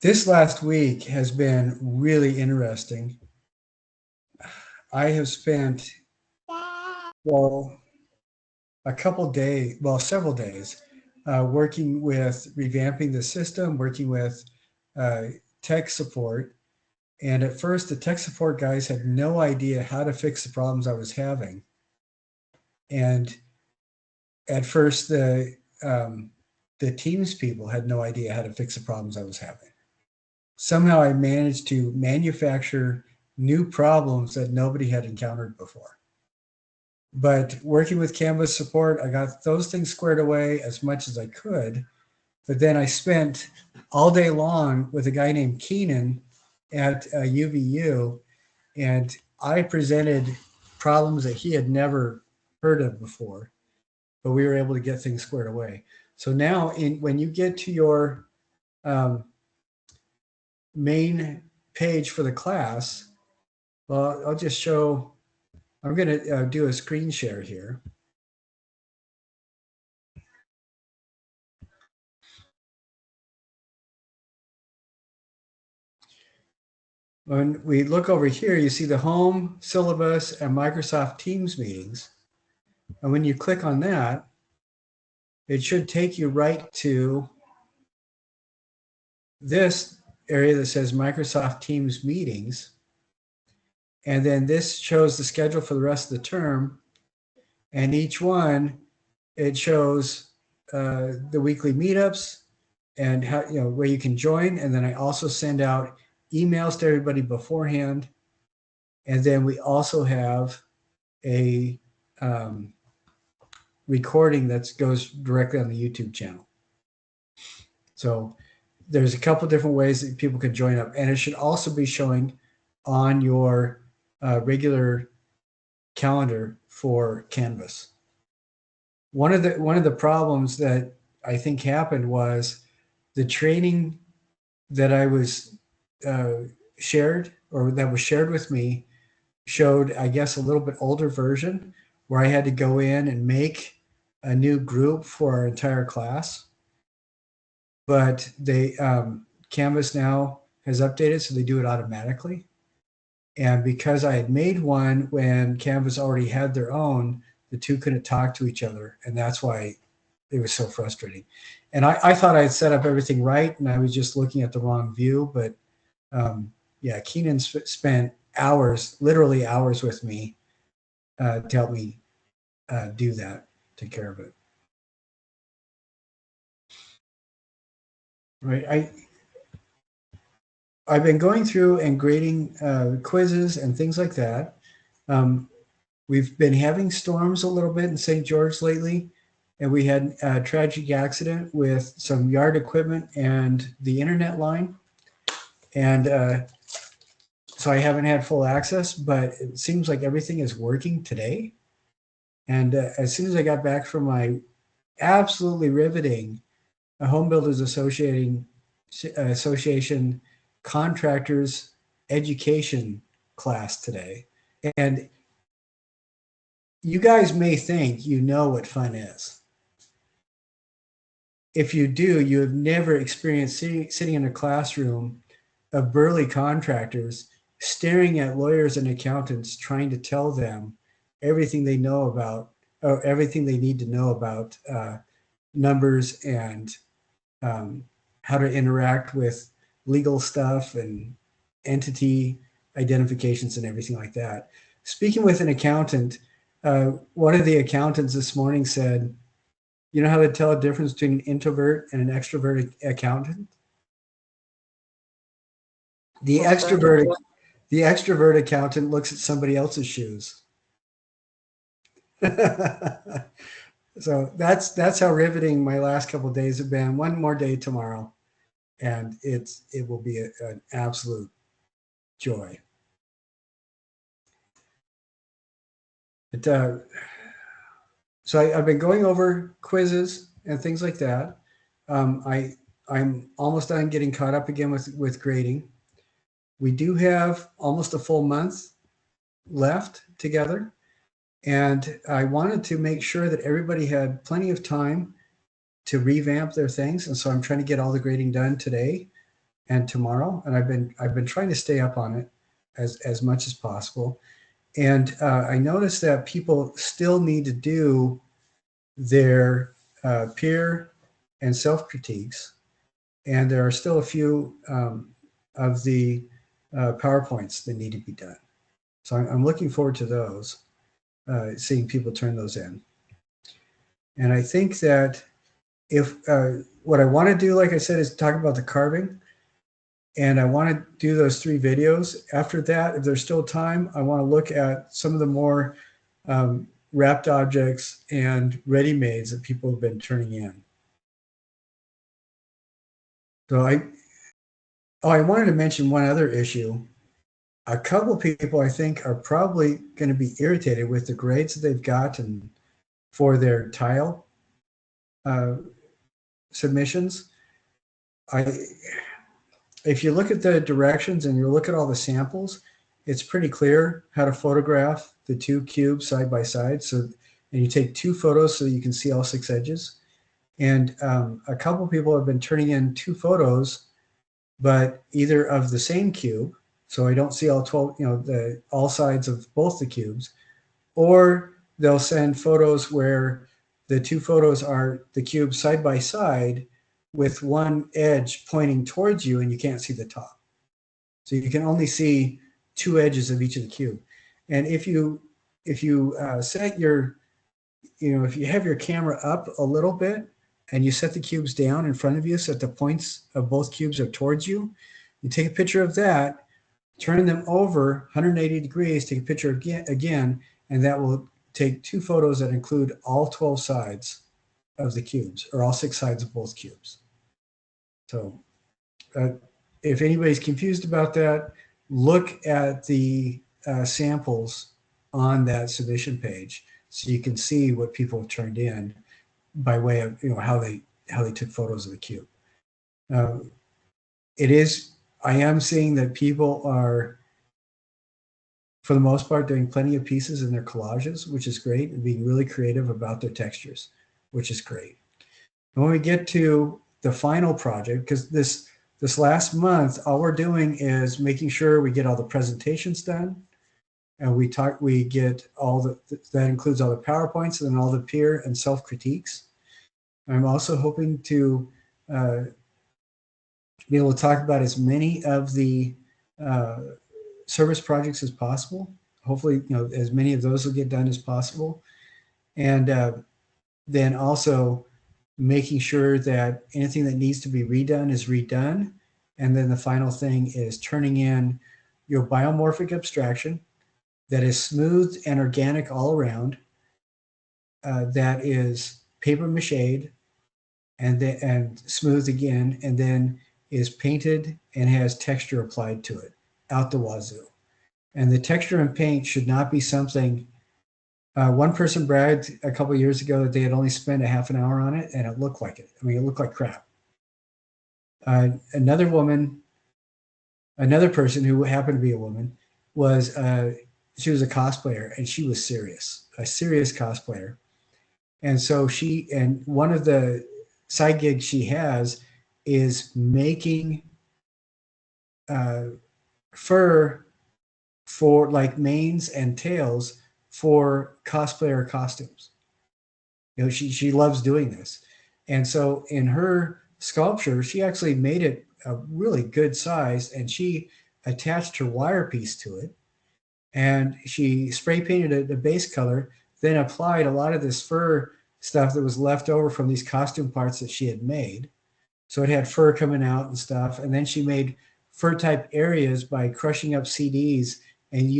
This last week has been really interesting. I have spent, well, a couple days, well, several days, working with revamping the system, working with uh, tech support. And at first, the tech support guys had no idea how to fix the problems I was having. And at first, the Teams people had no idea how to fix the problems I was having. Somehow, I managed to manufacture new problems that nobody had encountered before. But working with Canvas support, I got those things squared away as much as I could. But then I spent all day long with a guy named Keenan at UVU, and I presented problems that he had never heard of before, but we were able to get things squared away. So now, when you get to your um, main page for the class, well, I'll just show. I'm going to do a screen share here. When we look over here, you see the home, syllabus, and Microsoft Teams meetings. And when you click on that, it should take you right to this area that says Microsoft Teams meetings. And then this shows the schedule for the rest of the term. And each one, it shows the weekly meetups and how, where you can join. And then I also send out emails to everybody beforehand. And then we also have a recording that goes directly on the YouTube channel. So there's a couple different ways that people can join up, and it should also be showing on your regular calendar for Canvas. One of the problems that I think happened was the training that I was shared, or that was shared with me, showed, I guess, a little bit older version where I had to go in and make a new group for our entire class. But they Canvas now has updated, so they do it automatically. And because I had made one when Canvas already had their own, the two couldn't talk to each other, and that's why it was so frustrating. And I thought I had set up everything right, and I was just looking at the wrong view. But yeah, Keenan spent hours, literally hours, with me to help me do that, take care of it. Right. I've been going through and grading quizzes and things like that. Um, we've been having storms a little bit in St. George lately, and we had a tragic accident with some yard equipment and the internet line. And so I haven't had full access, but it seems like everything is working today. And as soon as I got back from my absolutely riveting Home Builders Association contractors education class today. And you guys may think you know what fun is. If you do, you have never experienced sitting in a classroom of burly contractors staring at lawyers and accountants trying to tell them everything they know about, or everything they need to know about numbers and how to interact with legal stuff and entity identifications and everything like that. Speaking with an accountant, one of the accountants this morning said, "You know how to tell a difference between an introvert and an extrovert accountant? The extrovert, the extrovert accountant looks at somebody else's shoes." So that's how riveting my last couple of days have been. One more day tomorrow, and it will be an absolute joy. But, so I've been going over quizzes and things like that. I'm almost done getting caught up again with grading. We do have almost a full month left together, and I wanted to make sure that everybody had plenty of time to revamp their things, and so I'm trying to get all the grading done today. and tomorrow, and I've been trying to stay up on it as much as possible. And I noticed that people still need to do their peer and self critiques, and there are still a few of the PowerPoints that need to be done. So I'm looking forward to those, seeing people turn those in. And I think that if what I want to do, like I said, is talk about the carving, and I want to do those 3 videos. After that, if there's still time, I want to look at some of the more wrapped objects and ready-mades that people have been turning in. So I wanted to mention one other issue. A couple of people I think are probably going to be irritated with the grades that they've gotten for their tile uh, submissions. If you look at the directions and you look at all the samples, it's pretty clear how to photograph the 2 cubes side by side. So, and you take 2 photos so you can see all 6 edges. And a couple of people have been turning in 2 photos, but either of the same cube, so I don't see all 12, all sides of both the cubes, or they'll send photos where the 2 photos are the cubes side by side with one edge pointing towards you and you can't see the top. So you can only see 2 edges of each of the cube. And if you set your, if you have your camera up a little bit and you set the cubes down in front of you so that the points of both cubes are towards you, you take a picture of that, turn them over 180 degrees, take a picture again, and that will take 2 photos that include all 12 sides of the cubes, or all 6 sides of both cubes. So if anybody's confused about that, look at the samples on that submission page so you can see what people have turned in by way of how they took photos of the cube. I am seeing that people are, for the most part, doing plenty of pieces in their collages, which is great, and being really creative about their textures, which is great. And when we get to the final project, because this last month, all we're doing is making sure we get all the presentations done, and we get all that includes all the PowerPoints and then all the peer and self critiques. I'm also hoping to be able to talk about as many of the service projects as possible. Hopefully, as many of those will get done as possible. And then also making sure that anything that needs to be redone is redone. And then the final thing is turning in your biomorphic abstraction that is smooth and organic all around, that is paper mache and smooth again, and then is painted and has texture applied to it out the wazoo. And the texture and paint should not be something. One person bragged a couple of years ago that they had only spent a half an hour on it, and it looked like it. I mean, it looked like crap. Another person who happened to be a woman she was a cosplayer, and she was a serious cosplayer. And so one of the side gigs she has is making fur for like manes and tails for cosplayer costumes. She loves doing this. And so in her sculpture, she actually made it a really good size, and she attached her wire piece to it, and she spray painted it a base color, then applied a lot of this fur stuff that was left over from these costume parts that she had made. So it had fur coming out and stuff. And then she made fur type areas by crushing up CDs and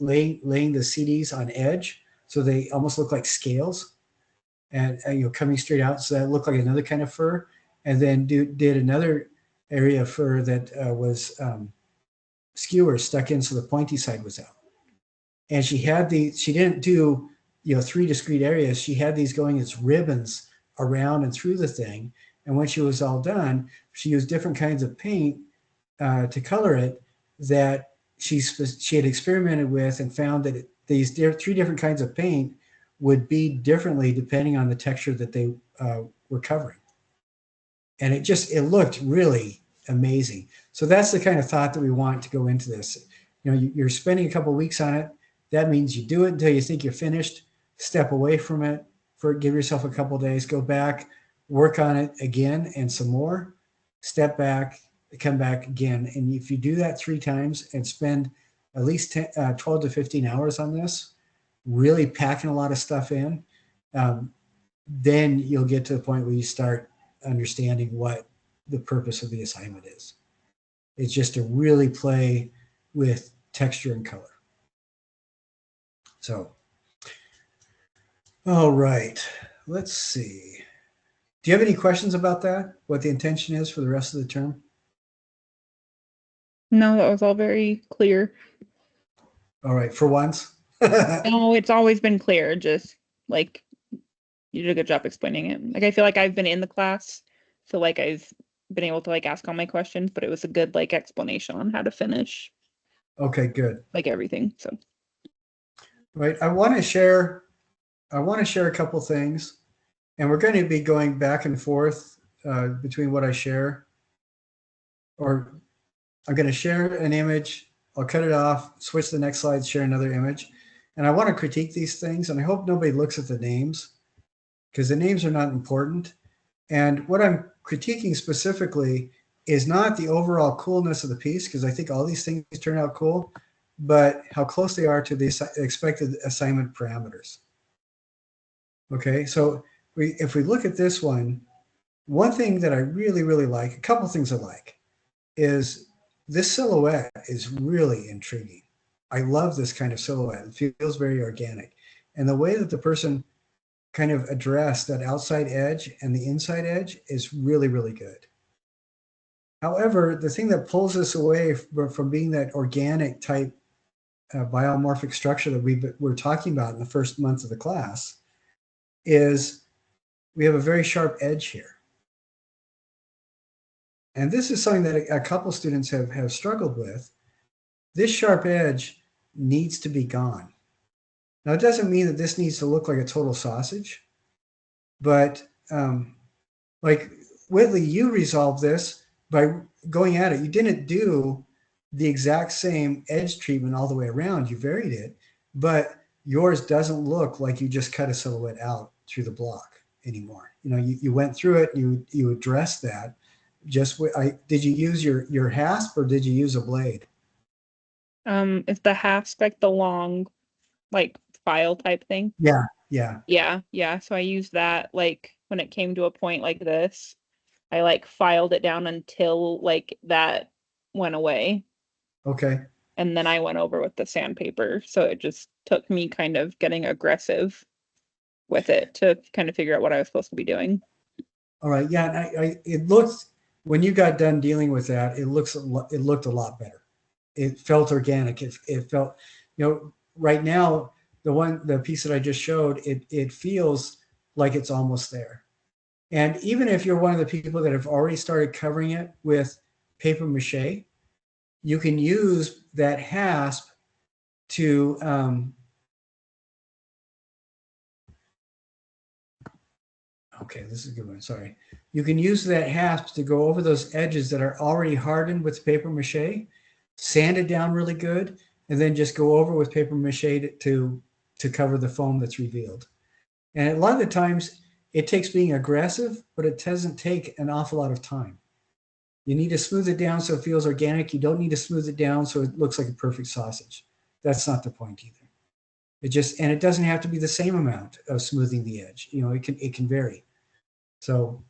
laying the CDs on edge, so they almost look like scales, and coming straight out, so that looked like another kind of fur. And then did another area of fur that was skewers stuck in, so the pointy side was out. And she didn't do 3 discrete areas. She had these going as ribbons around and through the thing. And when she was all done, she used different kinds of paint to color it that she had experimented with, and found that these 3 different kinds of paint would be differently depending on the texture that they were covering. And it looked really amazing. So that's the kind of thought that we want to go into this. You know, you're spending a couple of weeks on it. That means you do it until you think you're finished, step away from it, give yourself a couple of days, go back, work on it again and some more, step back, come back again. And if you do that 3 times and spend at least 12 to 15 hours on this, really packing a lot of stuff in, then you'll get to the point where you start understanding what the purpose of the assignment is. It's just to really play with texture and color. So, all right, let's see. Do you have any questions about that? What the intention is for the rest of the term? No, that was all very clear. All right, for once. No, it's always been clear. Just like you did a good job explaining it. Like I feel like I've been in the class, feel like I've been able to like ask all my questions, but it was a good like explanation on how to finish. Okay, good. Like everything. So right, I want to share a couple things, and we're going to be going back and forth between what I share, or I'm going to share an image, I'll cut it off, switch to the next slide, share another image. And I want to critique these things, and I hope nobody looks at the names, because the names are not important. And what I'm critiquing specifically is not the overall coolness of the piece, because I think all these things turn out cool, but how close they are to the expected assignment parameters. Okay, so if we look at this one thing that I really, really like, a couple things I like, is this silhouette is really intriguing. I love this kind of silhouette. It feels very organic. And the way that the person kind of addressed that outside edge and the inside edge is really, really good. However, the thing that pulls us away from being that organic type biomorphic structure that we're talking about in the first month of the class is we have a very sharp edge here. And this is something that a couple students have struggled with. This sharp edge needs to be gone. Now, it doesn't mean that this needs to look like a total sausage, but like Whitley, you resolved this by going at it. You didn't do the exact same edge treatment all the way around. You varied it, but yours doesn't look like you just cut a silhouette out through the block anymore. You know, you went through it, you addressed that. Did you use your hasp or did you use a blade? is the hasp like the long like file type thing? Yeah. Yeah. So I used that like when it came to a point like this. I like filed it down until like that went away. Okay. And then I went over with the sandpaper. So it just took me kind of getting aggressive with it to kind of figure out what I was supposed to be doing. All right. Yeah. It looked, when you got done dealing with that, it looked a lot better. It felt organic. It felt, right now, the piece that I just showed, it feels like it's almost there. And even if you're one of the people that have already started covering it with paper mache, you can use that hasp to okay, this is a good one. Sorry. You can use that hasp to go over those edges that are already hardened with paper mache, sand it down really good, and then just go over with paper mache to cover the foam that's revealed. And a lot of the times it takes being aggressive, but it doesn't take an awful lot of time. You need to smooth it down so it feels organic. You don't need to smooth it down so it looks like a perfect sausage. That's not the point either. It doesn't have to be the same amount of smoothing the edge. It can vary. So,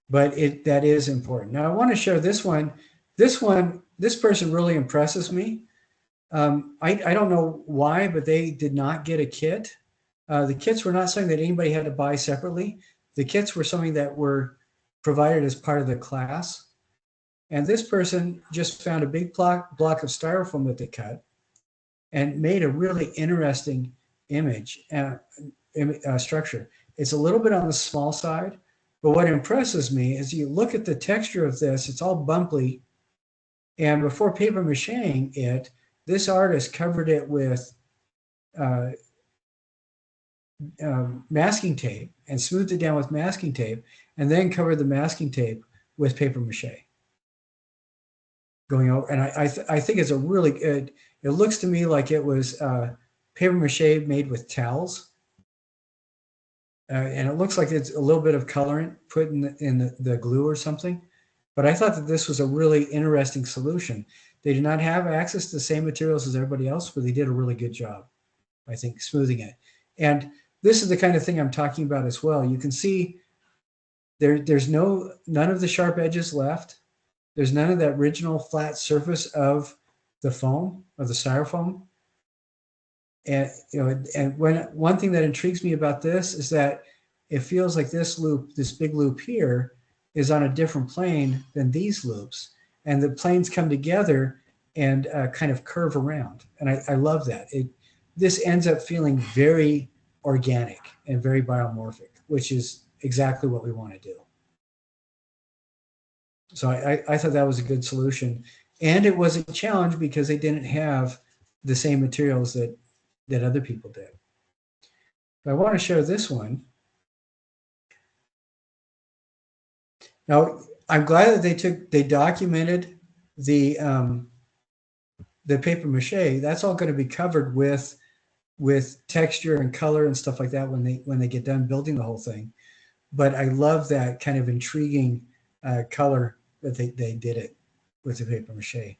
but that is important. Now I want to share this one. This person really impresses me. I don't know why, but they did not get a kit. The kits were not something that anybody had to buy separately. The kits were something that were provided as part of the class. And this person just found a big block of styrofoam that they cut and made a really interesting image structure. It's a little bit on the small side, but what impresses me is you look at the texture of this, it's all bumpy. And before paper macheing it, this artist covered it with masking tape and smoothed it down with masking tape, and then covered the masking tape with paper mache going over. And I think it's a really good. It looks to me like it was paper mache made with towels, and it looks like it's a little bit of colorant put in the glue or something. But I thought that this was a really interesting solution. They did not have access to the same materials as everybody else, but they did a really good job, I think, smoothing it. And this is the kind of thing I'm talking about as well. You can see there's none of the sharp edges left. There's none of that original flat surface of the foam, of the styrofoam. And and one thing that intrigues me about this is that it feels like this loop, this big loop here, is on a different plane than these loops, and the planes come together and kind of curve around. And I love that. This ends up feeling very organic and very biomorphic, which is exactly what we want to do. So I thought that was a good solution. And it was a challenge because they didn't have the same materials that other people did. But I want to share this one. Now, I'm glad that they documented the paper mache. That's all going to be covered with texture and color and stuff like that when they get done building the whole thing. But I love that kind of intriguing color that they did it with the paper mache.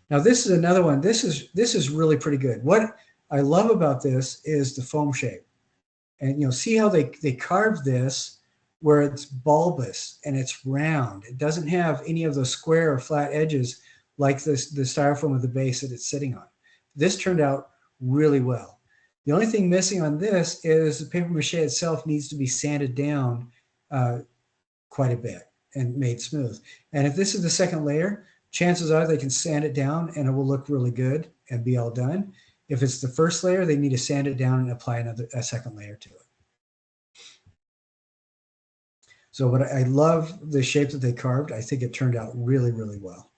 Now this is another one. This is really pretty good. What I love about this is the foam shape, and see how they carved this where it's bulbous and it's round. It doesn't have any of those square or flat edges like the styrofoam of the base that it's sitting on. This turned out really well. The only thing missing on this is the paper mache itself needs to be sanded down quite a bit and made smooth. And if this is the second layer, chances are they can sand it down and it will look really good and be all done. If it's the first layer, they need to sand it down and apply a second layer to it. So, but I love the shape that they carved. I think it turned out really, really well.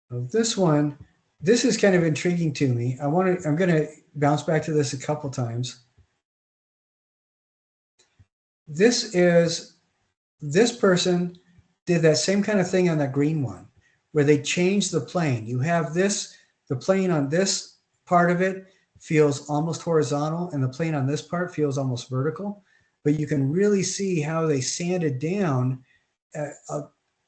So this one, this is kind of intriguing to me. I'm going to bounce back to this a couple times. This person did that same kind of thing on that green one, where they changed the plane. You have the plane on this part of it feels almost horizontal, and the plane on this part feels almost vertical. But you can really see how they sanded down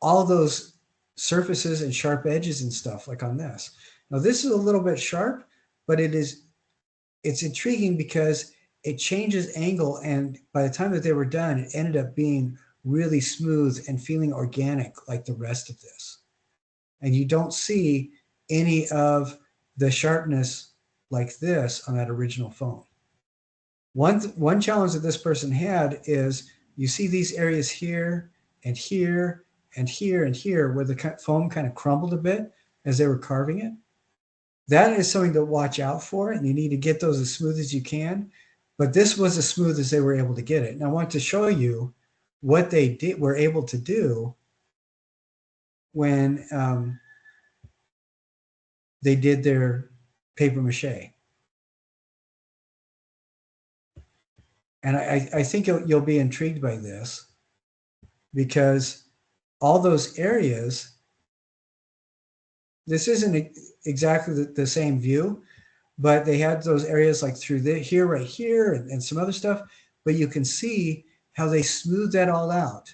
all those surfaces and sharp edges and stuff like on this. Now this is a little bit sharp, but it's intriguing because it changes angle, and by the time that they were done, it ended up being really smooth and feeling organic like the rest of this. And you don't see any of the sharpness like this on that original foam. One challenge that this person had is you see these areas here and here and here and here where the foam kind of crumbled a bit as they were carving it. That is something to watch out for, and you need to get those as smooth as you can. But this was as smooth as they were able to get it. And I want to show you what they were able to do when they did their paper mache. And I think you'll be intrigued by this because all those areas, this isn't exactly the same view, but they had those areas like through here, right here, and some other stuff. But you can see how they smoothed that all out.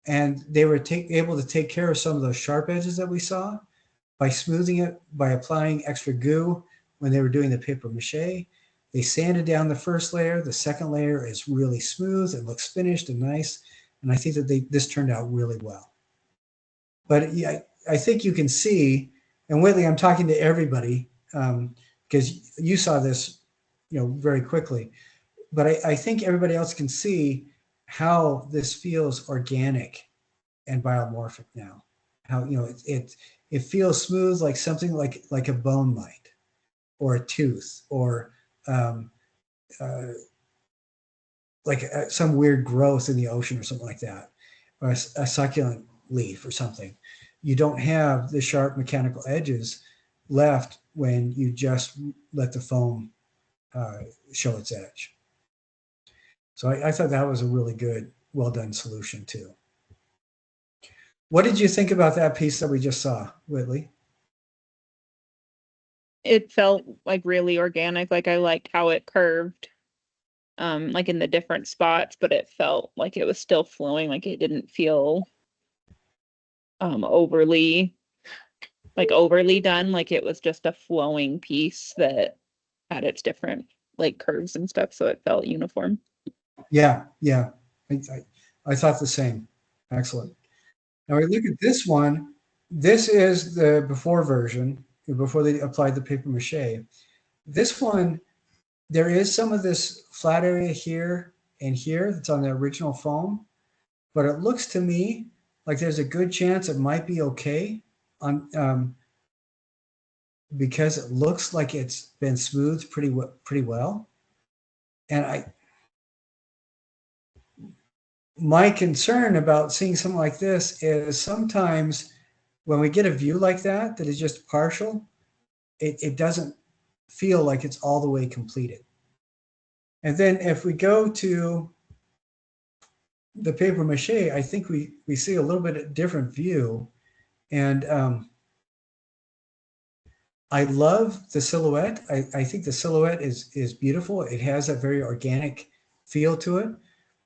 And they were able to take care of some of those sharp edges that we saw by smoothing it, by applying extra goo when they were doing the paper mache. They sanded down the first layer. The second layer is really smooth. It looks finished and nice. And I think that this turned out really well. But yeah, I think you can see, and Whitley, I'm talking to everybody because you saw this, very quickly. But I think everybody else can see how this feels organic and biomorphic now. How it feels smooth, like something like a bone might, or a tooth, or like some weird growth in the ocean or something like that, or a succulent leaf or something. you don't have the sharp mechanical edges left when you just let the foam show its edge. So I thought that was a really good, well done solution too. What did you think about that piece that we just saw, Whitley? It felt like really organic. Like I liked how it curved, like in the different spots, but it felt like it was still flowing. Like it didn't feel overly done. Like it was just a flowing piece that had its different like curves and stuff, so it felt uniform. Yeah, yeah. I thought the same. Excellent. Now we look at this one. This is the before version, before they applied the paper mache. This one, there is some of this flat area here and here that's on the original foam, but it looks to me like there's a good chance it might be okay on because it looks like it's been smoothed pretty well. And my concern about seeing something like this is sometimes when we get a view like that is just partial, it doesn't feel like it's all the way completed. And then if we go to the paper mache, I think we see a little bit different view. And I love the silhouette. I think the silhouette is beautiful. It has a very organic feel to it.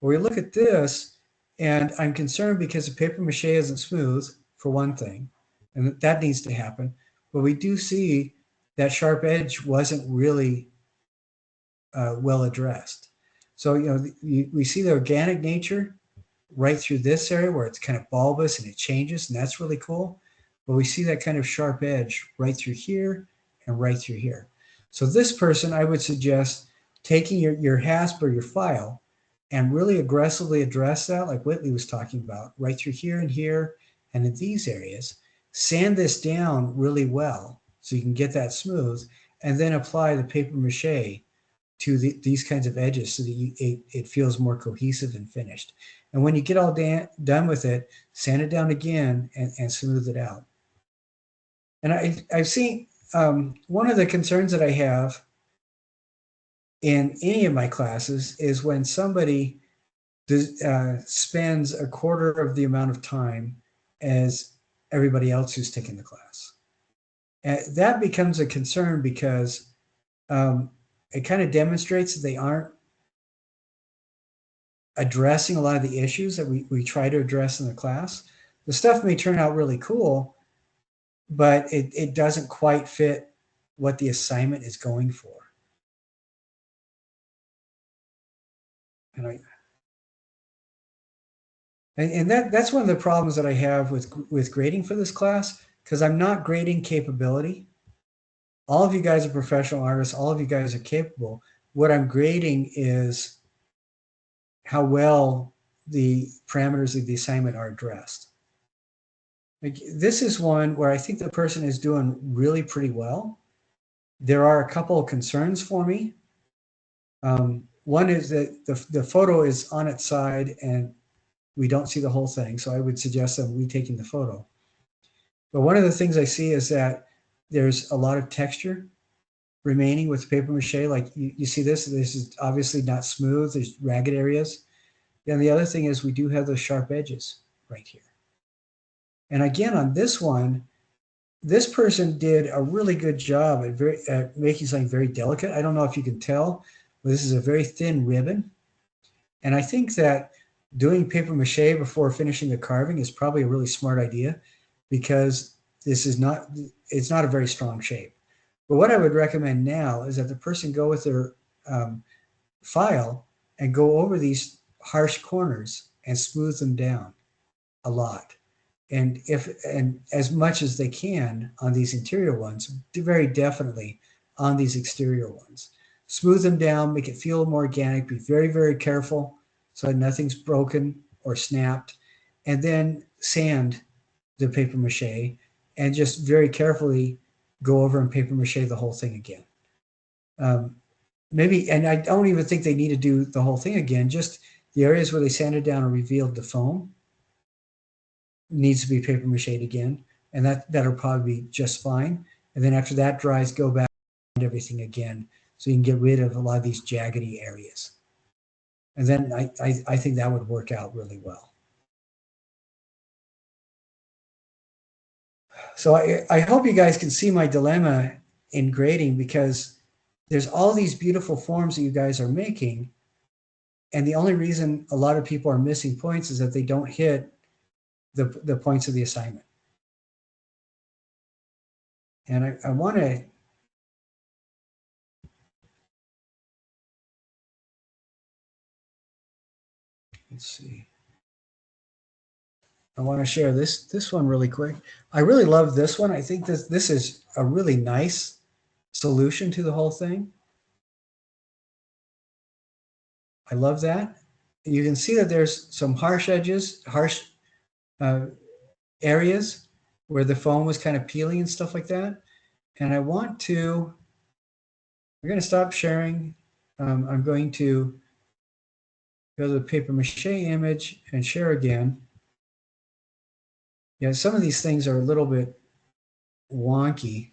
But we look at this, and I'm concerned because the paper mache isn't smooth, for one thing, and that needs to happen. But we do see that sharp edge wasn't really well addressed. So, we see the organic nature right through this area where it's kind of bulbous and it changes, and that's really cool. But we see that kind of sharp edge right through here and right through here. So this person, I would suggest taking your hasp or your file and really aggressively address that, like Whitley was talking about, right through here and in these areas. Sand this down really well so you can get that smooth, and then apply the paper mache to these kinds of edges so that it feels more cohesive and finished. And when you get all done with it, sand it down again and smooth it out. And I've seen one of the concerns that I have in any of my classes is when somebody spends a quarter of the amount of time as everybody else who's taking the class. And that becomes a concern because it kind of demonstrates that they aren't addressing a lot of the issues that we try to address in the class. The stuff may turn out really cool, but it doesn't quite fit what the assignment is going for. And that's one of the problems that I have with grading for this class, because I'm not grading capability. All of you guys are professional artists. All of you guys are capable. What I'm grading is how well the parameters of the assignment are addressed. Like, this is one where I think the person is doing really pretty well. There are a couple of concerns for me. One is that the photo is on its side and we don't see the whole thing. So I would suggest them retaking the photo. But one of the things I see is that there's a lot of texture remaining with paper mache. Like you see this is obviously not smooth. There's ragged areas. And the other thing is we do have those sharp edges right here. And again, on this one, this person did a really good job at making something very delicate. I don't know if you can tell, but this is a very thin ribbon. And I think that doing paper mache before finishing the carving is probably a really smart idea, because it's not a very strong shape. But what I would recommend now is that the person go with their file and go over these harsh corners and smooth them down a lot. And as much as they can on these interior ones, very definitely on these exterior ones. Smooth them down, make it feel more organic, be very, very careful so that nothing's broken or snapped, and then sand the paper mache and just very carefully go over and paper mache the whole thing again. Maybe, and I don't even think they need to do the whole thing again, just the areas where they sanded down and revealed the foam needs to be paper mache again. and that'll probably be just fine. And then after that dries, go back and everything again, so you can get rid of a lot of these jaggedy areas. And then I think that would work out really well. So I hope you guys can see my dilemma in grading, because there's all these beautiful forms that you guys are making, and the only reason a lot of people are missing points is that they don't hit the points of the assignment. And I want to, let's see. I want to share this one really quick. I really love this one. I think this is a really nice solution to the whole thing. I love that. You can see that there's some harsh edges, harsh areas where the foam was kind of peeling and stuff like that. And I want to, we're going to stop sharing. I'm going to go to the Paper Mache image and share again. Yeah, some of these things are a little bit wonky.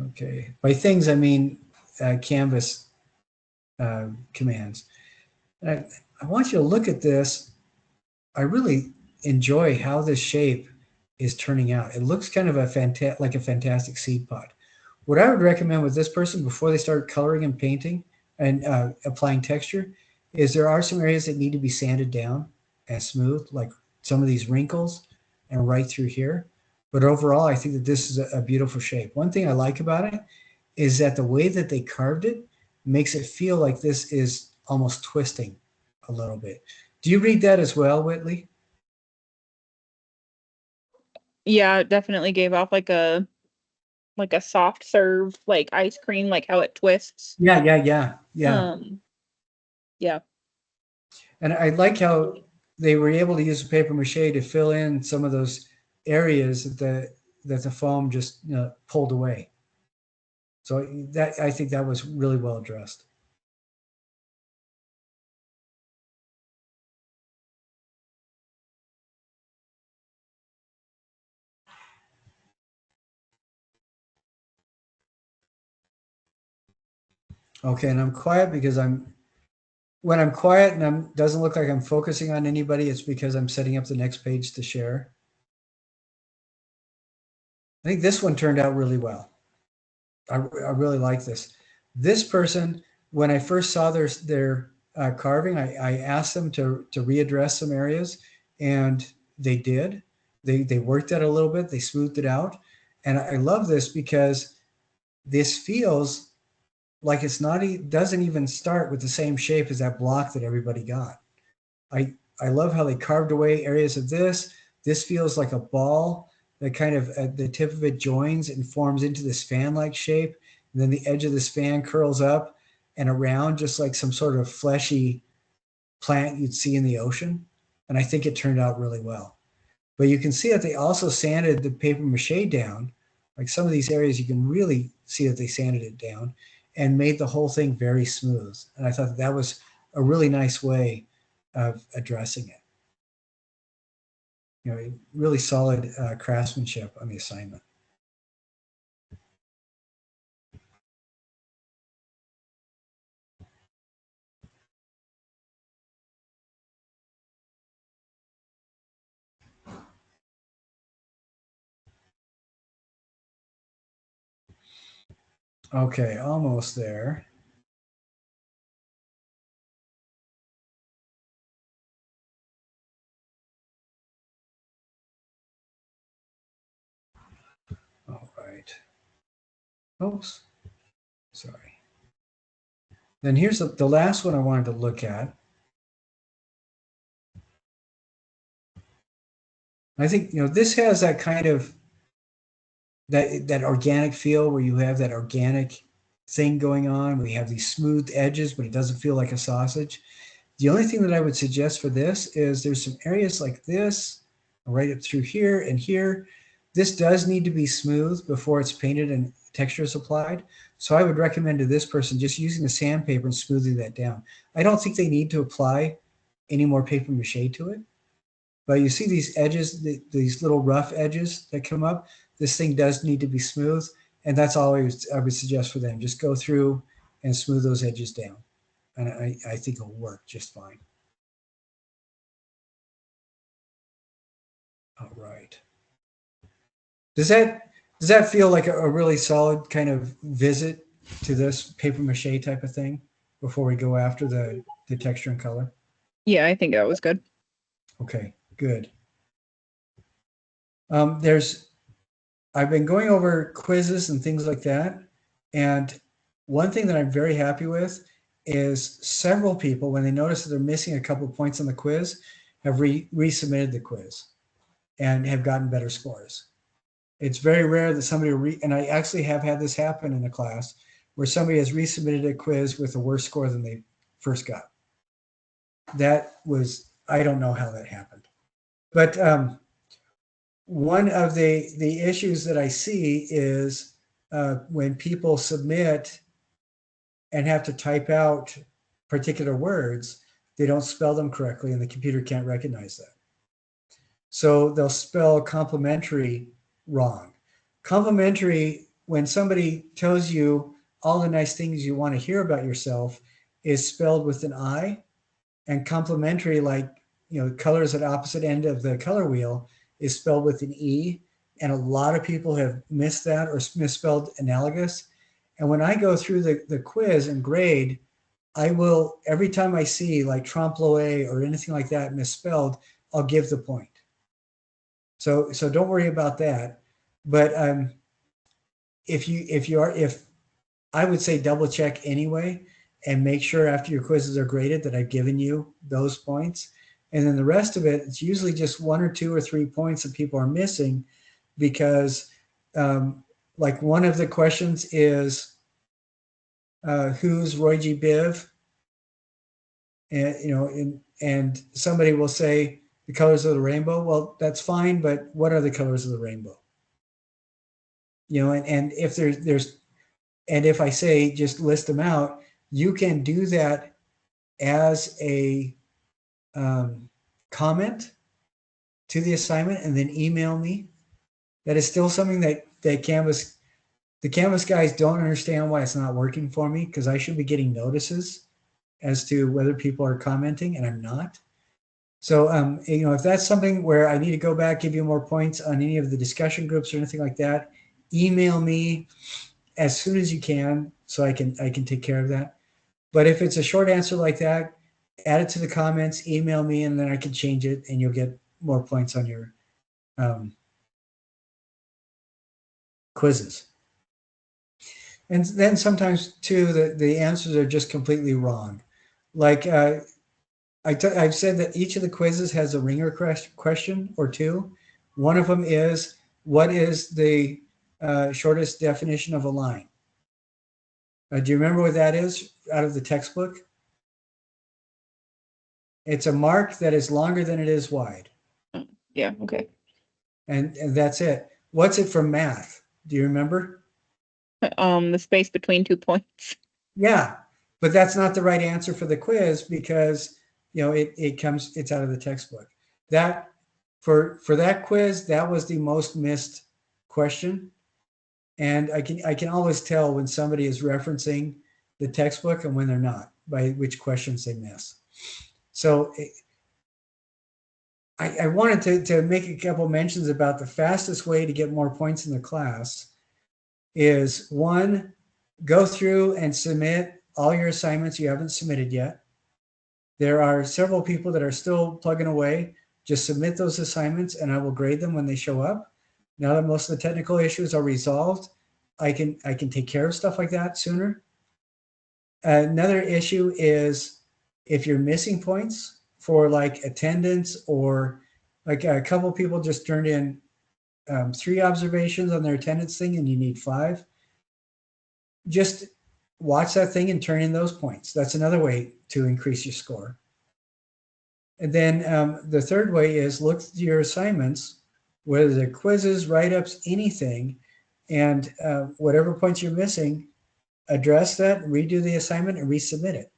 Okay, by things I mean Canvas commands. And I want you to look at this. I really enjoy how this shape is turning out. It looks kind of like a fantastic seed pod. What I would recommend with this person before they start coloring and painting and applying texture is there are some areas that need to be sanded down and smooth, like some of these wrinkles and right through here. But overall, I think that this is a beautiful shape. One thing I like about it is that the way that they carved it makes it feel like this is almost twisting a little bit. Do you read that as well, Whitley? Yeah, it definitely gave off like a soft serve, like ice cream, like how it twists. Yeah. Yeah. And I like how they were able to use paper mache to fill in some of those areas that the foam just pulled away. So that I think that was really well addressed. Okay, and I'm quiet because when I'm quiet and doesn't look like I'm focusing on anybody, it's because I'm setting up the next page to share. I think this one turned out really well. I really like this. This person, when I first saw their carving, I asked them to readdress some areas, and they did. They worked at it a little bit. They smoothed it out, and I love this because this feels like it's not. Doesn't even start with the same shape as that block that everybody got. I love how they carved away areas of this. This feels like a ball that kind of at the tip of it joins and forms into this fan-like shape. And then the edge of this fan curls up and around just like some sort of fleshy plant you'd see in the ocean. And I think it turned out really well. But you can see that they also sanded the paper mache down. Like some of these areas, you can really see that they sanded it down and made the whole thing very smooth. And I thought that was a really nice way of addressing it. Really solid craftsmanship on the assignment. Okay, almost there. All right. Oops. Sorry. Then here's the last one I wanted to look at. I think this has that kind of that organic feel where you have that organic thing going on, where you have these smooth edges, but it doesn't feel like a sausage. The only thing that I would suggest for this is there's some areas like this, right up through here and here. This does need to be smooth before it's painted and texture is applied. So I would recommend to this person just using the sandpaper and smoothing that down. I don't think they need to apply any more paper mache to it. But you see these edges, these little rough edges that come up. This thing does need to be smooth, and that's always I would suggest for them. Just go through and smooth those edges down, and I think it'll work just fine. All right. Does that feel like a really solid kind of visit to this paper mache type of thing before we go after the texture and color? Yeah, I think that was good. Okay, good. I've been going over quizzes and things like that, and one thing that I'm very happy with is several people, when they notice that they're missing a couple of points on the quiz, have resubmitted the quiz and have gotten better scores. It's very rare that somebody and I actually have had this happen in a class where somebody has resubmitted a quiz with a worse score than they first got. That was, I don't know how that happened. But one of the issues that I see is when people submit and have to type out particular words, they don't spell them correctly and the computer can't recognize that. So they'll spell complementary wrong. Complimentary, when somebody tells you all the nice things you want to hear about yourself, is spelled with an I, and complimentary, like colors at opposite end of the color wheel, is spelled with an E. And a lot of people have missed that or misspelled analogous. And when I go through the quiz and grade, I will, every time I see like trompe l'oeil or anything like that misspelled, I'll give the point. So don't worry about that. But if I would say double check anyway and make sure after your quizzes are graded that I've given you those points. And then the rest of it, it's usually just 1 or 2 or 3 points that people are missing because like one of the questions is who's Roy G. Biv? And and somebody will say the colors of the rainbow. Well, that's fine, but what are the colors of the rainbow? And if there's and if I say just list them out, you can do that as a comment to the assignment and then email me. That is still something that the Canvas guys don't understand why it's not working for me, because I should be getting notices as to whether people are commenting and I'm not. So, if that's something where I need to go back, give you more points on any of the discussion groups or anything like that, email me as soon as you can so I can take care of that. But if it's a short answer like that, add it to the comments, email me, and then I can change it and you'll get more points on your quizzes. And then sometimes too, the answers are just completely wrong. Like I've said that each of the quizzes has a ringer question or two. One of them is, what is the shortest definition of a line? Do you remember what that is out of the textbook? It's a mark that is longer than it is wide. Yeah, okay. And that's it. What's it from math? Do you remember? The space between 2 points. Yeah, but that's not the right answer for the quiz because it's out of the textbook. That for that quiz, that was the most missed question. And I can always tell when somebody is referencing the textbook and when they're not, by which questions they miss. So I wanted to make a couple mentions about the fastest way to get more points in the class is, one, go through and submit all your assignments you haven't submitted yet. There are several people that are still plugging away. Just submit those assignments and I will grade them when they show up. Now that most of the technical issues are resolved, I can take care of stuff like that sooner. Another issue is if you're missing points for like attendance, or like a couple people just turned in 3 observations on their attendance thing and you need 5, just watch that thing and turn in those points. That's another way to increase your score. And then the third way is look at your assignments, whether they're quizzes, write-ups, anything, and whatever points you're missing, address that, redo the assignment, and resubmit it.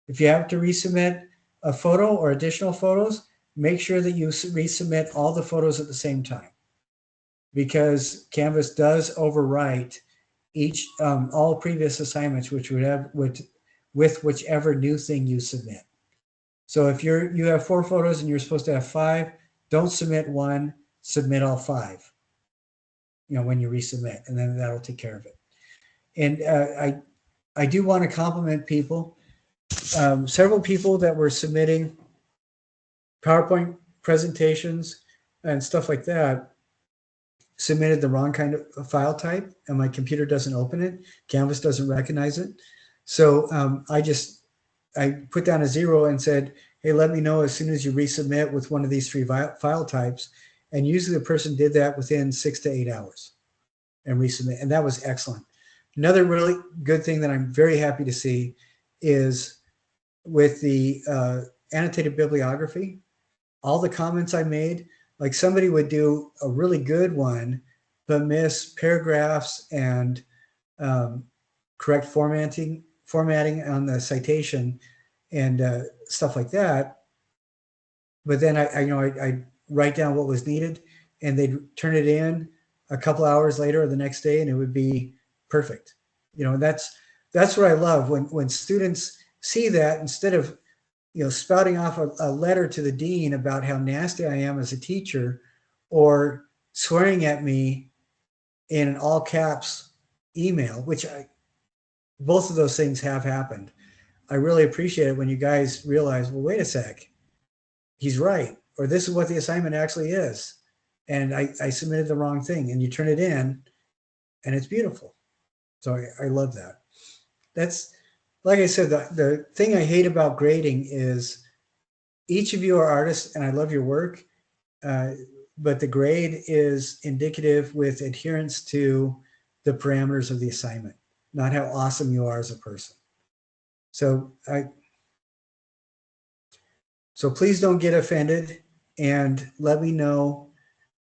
If you have to resubmit a photo or additional photos, make sure that you resubmit all the photos at the same time, because Canvas does overwrite each all previous assignments, which would have with whichever new thing you submit. So if you have 4 photos and you're supposed to have 5, don't submit 1, submit all 5. When you resubmit, and then that'll take care of it. And I do want to compliment people. Several people that were submitting PowerPoint presentations and stuff like that submitted the wrong kind of file type, and my computer doesn't open it. Canvas doesn't recognize it. So I put down a 0 and said, hey, let me know as soon as you resubmit with one of these 3 file types. And usually the person did that within 6 to 8 hours and resubmit. And that was excellent. Another really good thing that I'm very happy to see is with the annotated bibliography, all the comments I made, like somebody would do a really good one, but miss paragraphs and correct formatting on the citation and stuff like that. But then I write down what was needed, and they'd turn it in a couple hours later or the next day, and it would be perfect. That's what I love when students see that, instead of spouting off a letter to the dean about how nasty I am as a teacher, or swearing at me in an all caps email, which both of those things have happened. I really appreciate it when you guys realize, well, wait a sec, he's right, or this is what the assignment actually is, and I submitted the wrong thing, and you turn it in, and it's beautiful. So I love that. That's, like I said, the thing I hate about grading is each of you are artists, and I love your work, but the grade is indicative with adherence to the parameters of the assignment, not how awesome you are as a person. So please don't get offended, and let me know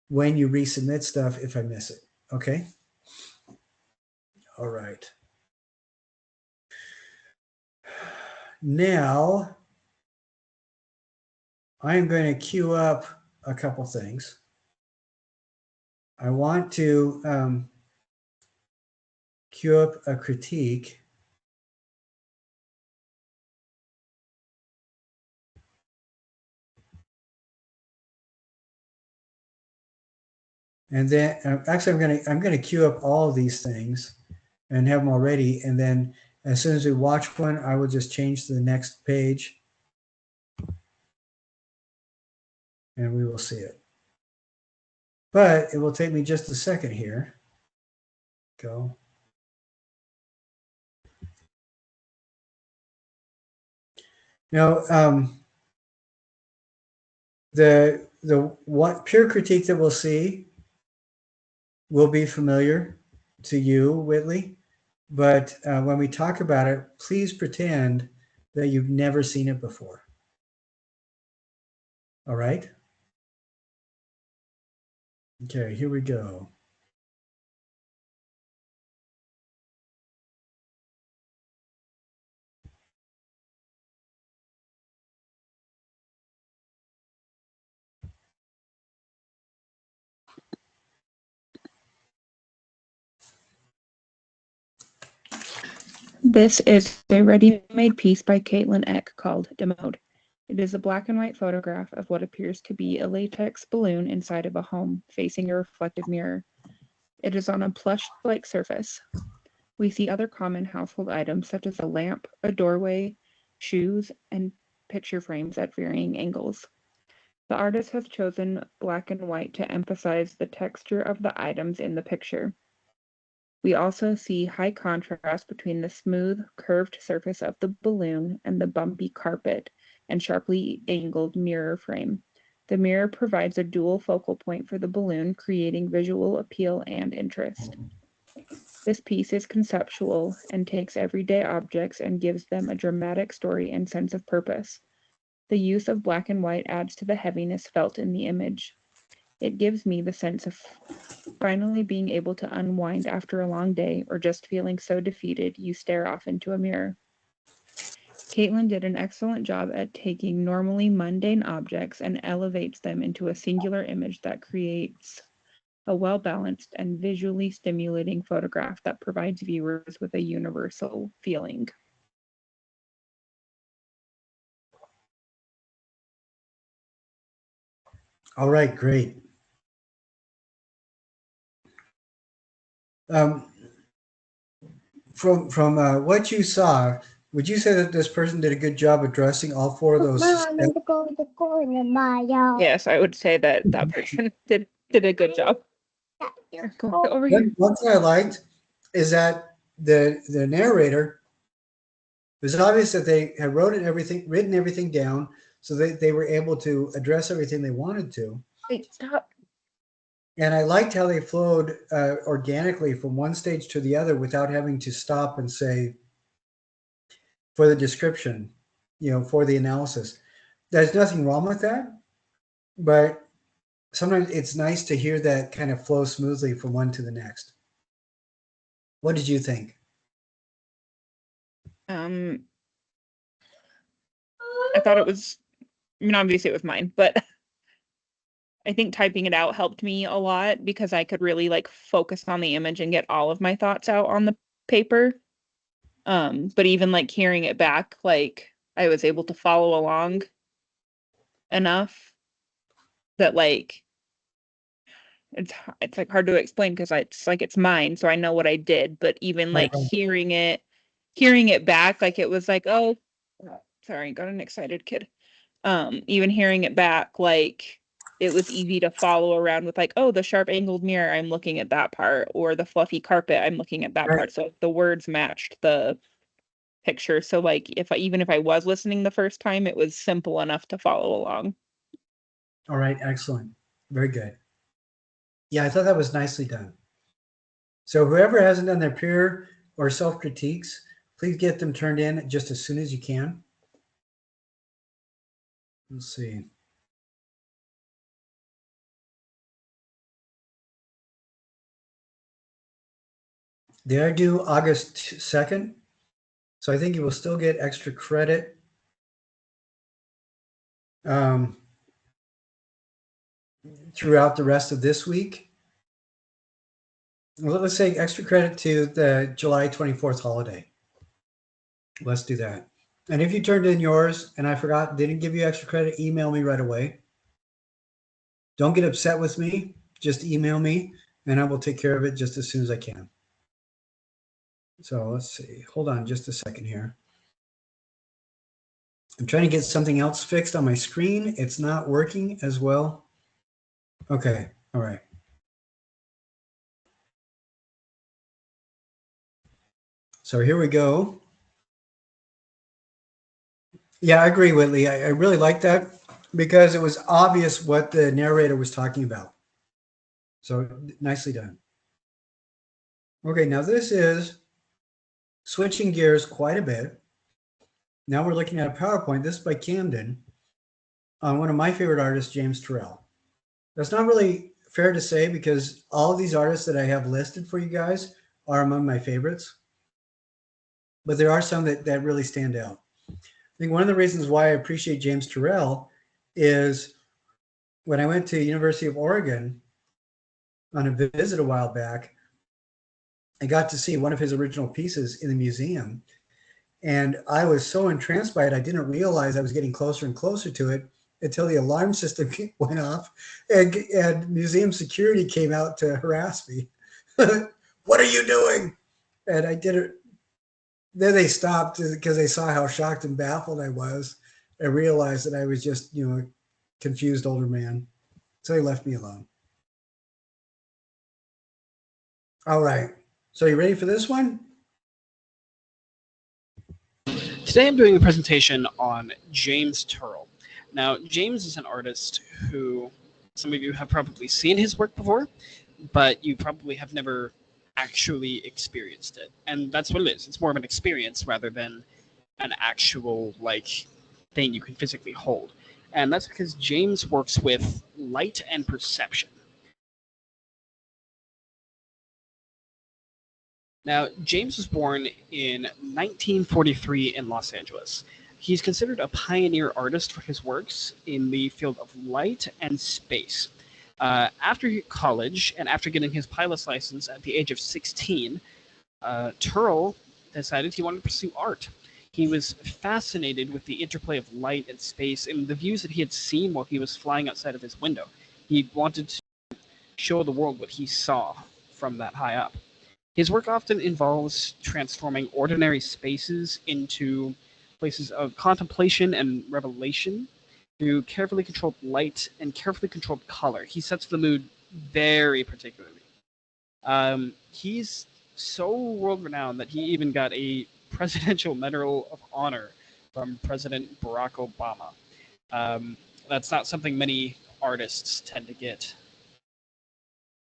when you resubmit stuff if I miss it. Okay? All right. Now, I am going to queue up a couple things. I want to queue up a critique. And then actually I'm going to queue up all of these things and have them already. And then as soon as we watch one, I will just change to the next page and we will see it. But it will take me just a second here. Go. Now, the what peer critique that we'll see will be familiar to you, Whitley. But when we talk about it, please pretend that you've never seen it before. All right? Okay, here we go. This is a ready-made piece by Caitlin Eck called Demode. It is a black and white photograph of what appears to be a latex balloon inside of a home, facing a reflective mirror. It is on a plush-like surface. We see other common household items such as a lamp, a doorway, shoes, and picture frames at varying angles. The artist has chosen black and white to emphasize the texture of the items in the picture. We also see high contrast between the smooth, curved surface of the balloon and the bumpy carpet and sharply angled mirror frame. The mirror provides a dual focal point for the balloon, creating visual appeal and interest. This piece is conceptual and takes everyday objects and gives them a dramatic story and sense of purpose. The use of black and white adds to the heaviness felt in the image. It gives me the sense of finally being able to unwind after a long day or just feeling so defeated you stare off into a mirror. Caitlin did an excellent job at taking normally mundane objects and elevates them into a singular image that creates a well-balanced and visually stimulating photograph that provides viewers with a universal feeling. All right, great. From what you saw, would you say that this person did a good job addressing all four of those? Yes, I would say that that person did a good job. Go over here. One thing I liked is that the narrator, it was obvious that they had written everything down, so they were able to address everything they wanted to. Wait, stop. And I liked how they flowed organically from one stage to the other without having to stop and say, for the description, for the analysis. There's nothing wrong with that, but sometimes it's nice to hear that kind of flow smoothly from one to the next. What did you think? I thought it was, obviously it was mine, but I think typing it out helped me a lot because I could really like focus on the image and get all of my thoughts out on the paper. But even like hearing it back, like I was able to follow along enough that like it's like hard to explain because it's mine, so I know what I did. But even like hearing it back, like it was like, oh, sorry, got an excited kid. Even hearing it back, like it was easy to follow around with like, oh, the sharp angled mirror, I'm looking at that part, or the fluffy carpet, I'm looking at that part. So the words matched the picture. So like even if I was listening the first time, it was simple enough to follow along. All right, excellent. Very good. Yeah, I thought that was nicely done. So whoever hasn't done their peer or self-critiques, please get them turned in just as soon as you can. Let's see. They are due August 2nd, so I think you will still get extra credit. Throughout the rest of this week. Well, let's say extra credit to the July 24th holiday. Let's do that. And if you turned in yours and I didn't give you extra credit, email me right away. Don't get upset with me. Just email me and I will take care of it just as soon as I can. So let's see. Hold on just a second here. I'm trying to get something else fixed on my screen. It's not working as well. Okay. All right. So here we go. Yeah, I agree, Whitley. I really like that because it was obvious what the narrator was talking about. So nicely done. Okay, now this is switching gears quite a bit. Now we're looking at a PowerPoint. This is by Camden on one of my favorite artists, James Turrell. That's not really fair to say because all of these artists that I have listed for you guys are among my favorites. But there are some that really stand out. I think one of the reasons why I appreciate James Turrell is when I went to University of Oregon on a visit a while back, I got to see one of his original pieces in the museum. And I was so entranced by it, I didn't realize I was getting closer and closer to it until the alarm system went off and museum security came out to harass me. What are you doing? And I did it. Then they stopped because they saw how shocked and baffled I was and realized that I was just, a confused older man. So they left me alone. All right. So you ready for this one? Today I'm doing a presentation on James Turrell. Now, James is an artist who some of you have probably seen his work before, but you probably have never actually experienced it. And that's what it is. It's more of an experience rather than an actual, thing you can physically hold. And that's because James works with light and perception. Now, James was born in 1943 in Los Angeles, He's considered a pioneer artist for his works in the field of light and space. After college and after getting his pilot's license at the age of 16, Turl decided he wanted to pursue art. He was fascinated with the interplay of light and space and the views that he had seen while he was flying outside of his window. He wanted to show the world what he saw from that high up. His work often involves transforming ordinary spaces into places of contemplation and revelation through carefully controlled light and carefully controlled color. He sets the mood very particularly. He's so world renowned that he even got a Presidential Medal of Honor from President Barack Obama. That's not something many artists tend to get.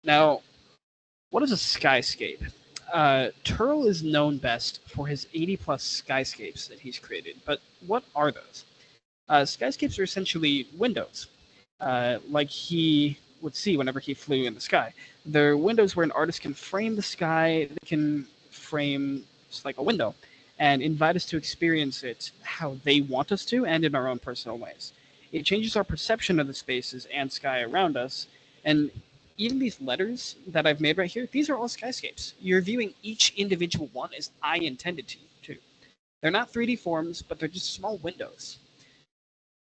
Now, what is a skyscape? Turl is known best for his 80-plus skyscapes that he's created, but what are those? Skyscapes are essentially windows, like he would see whenever he flew in the sky. They're windows where an artist can frame the sky, they can frame just like a window, and invite us to experience it how they want us to and in our own personal ways. It changes our perception of the spaces and sky around us, and even these letters that I've made right here, these are all skyscapes. You're viewing each individual one as I intended to. They're not 3D forms, but they're just small windows.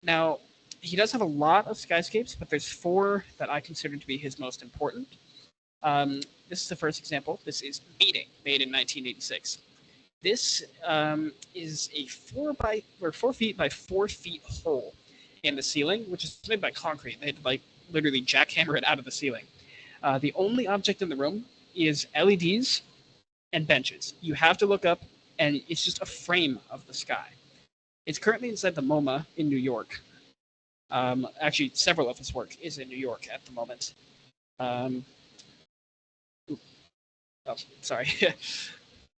Now, he does have a lot of skyscapes, but there's 4 that I consider to be his most important. This is the first example. This is Meeting, made in 1986. This is a 4 feet by 4 feet hole in the ceiling, which is made by concrete. They had to literally jackhammer it out of the ceiling. The only object in the room is LEDs and benches. You have to look up, and it's just a frame of the sky. It's currently inside the MoMA in New York. Actually, several of his work is in New York at the moment. Sorry.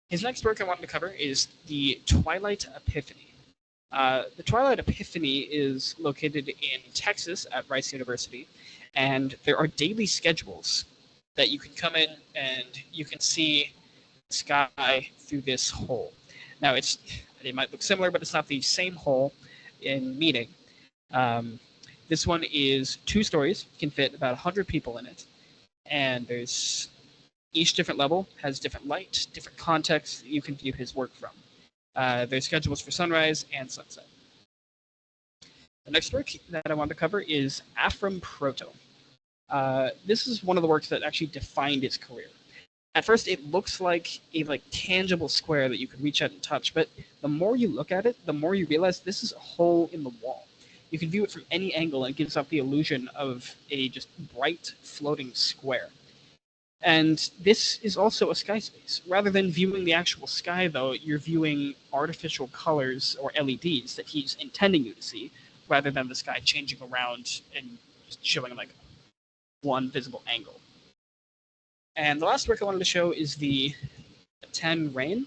His next work I wanted to cover is the Twilight Epiphany. The Twilight Epiphany is located in Texas at Rice University, and there are daily schedules that you can come in and you can see the sky through this hole. Now, it might look similar, but it's not the same hole in Meeting. This one is 2 stories, can fit about 100 people in it, and there's each different level has different light, different context that you can view his work from. There's schedules for sunrise and sunset. The next work that I want to cover is Afram Proto. This is one of the works that actually defined his career. At first, it looks like a tangible square that you could reach out and touch, but the more you look at it, the more you realize this is a hole in the wall. You can view it from any angle, and it gives off the illusion of a just bright, floating square. And this is also a sky space. Rather than viewing the actual sky, though, you're viewing artificial colors or LEDs that he's intending you to see, rather than the sky changing around and just showing one visible angle. And the last work I wanted to show is the 10 Rain.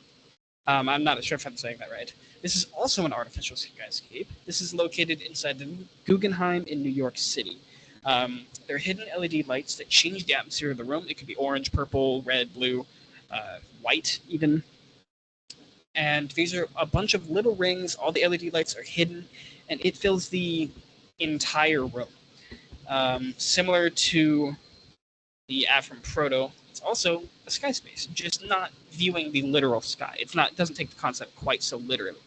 I'm not sure if I'm saying that right. This is also an artificial skyscape. This is located inside the Guggenheim in New York City. There are hidden LED lights that change the atmosphere of the room. It could be orange, purple, red, blue, white even. And these are a bunch of little rings. All the LED lights are hidden, and it fills the entire room. Similar to the Afram Proto, it's also a sky space, just not viewing the literal sky. It doesn't take the concept quite so literally.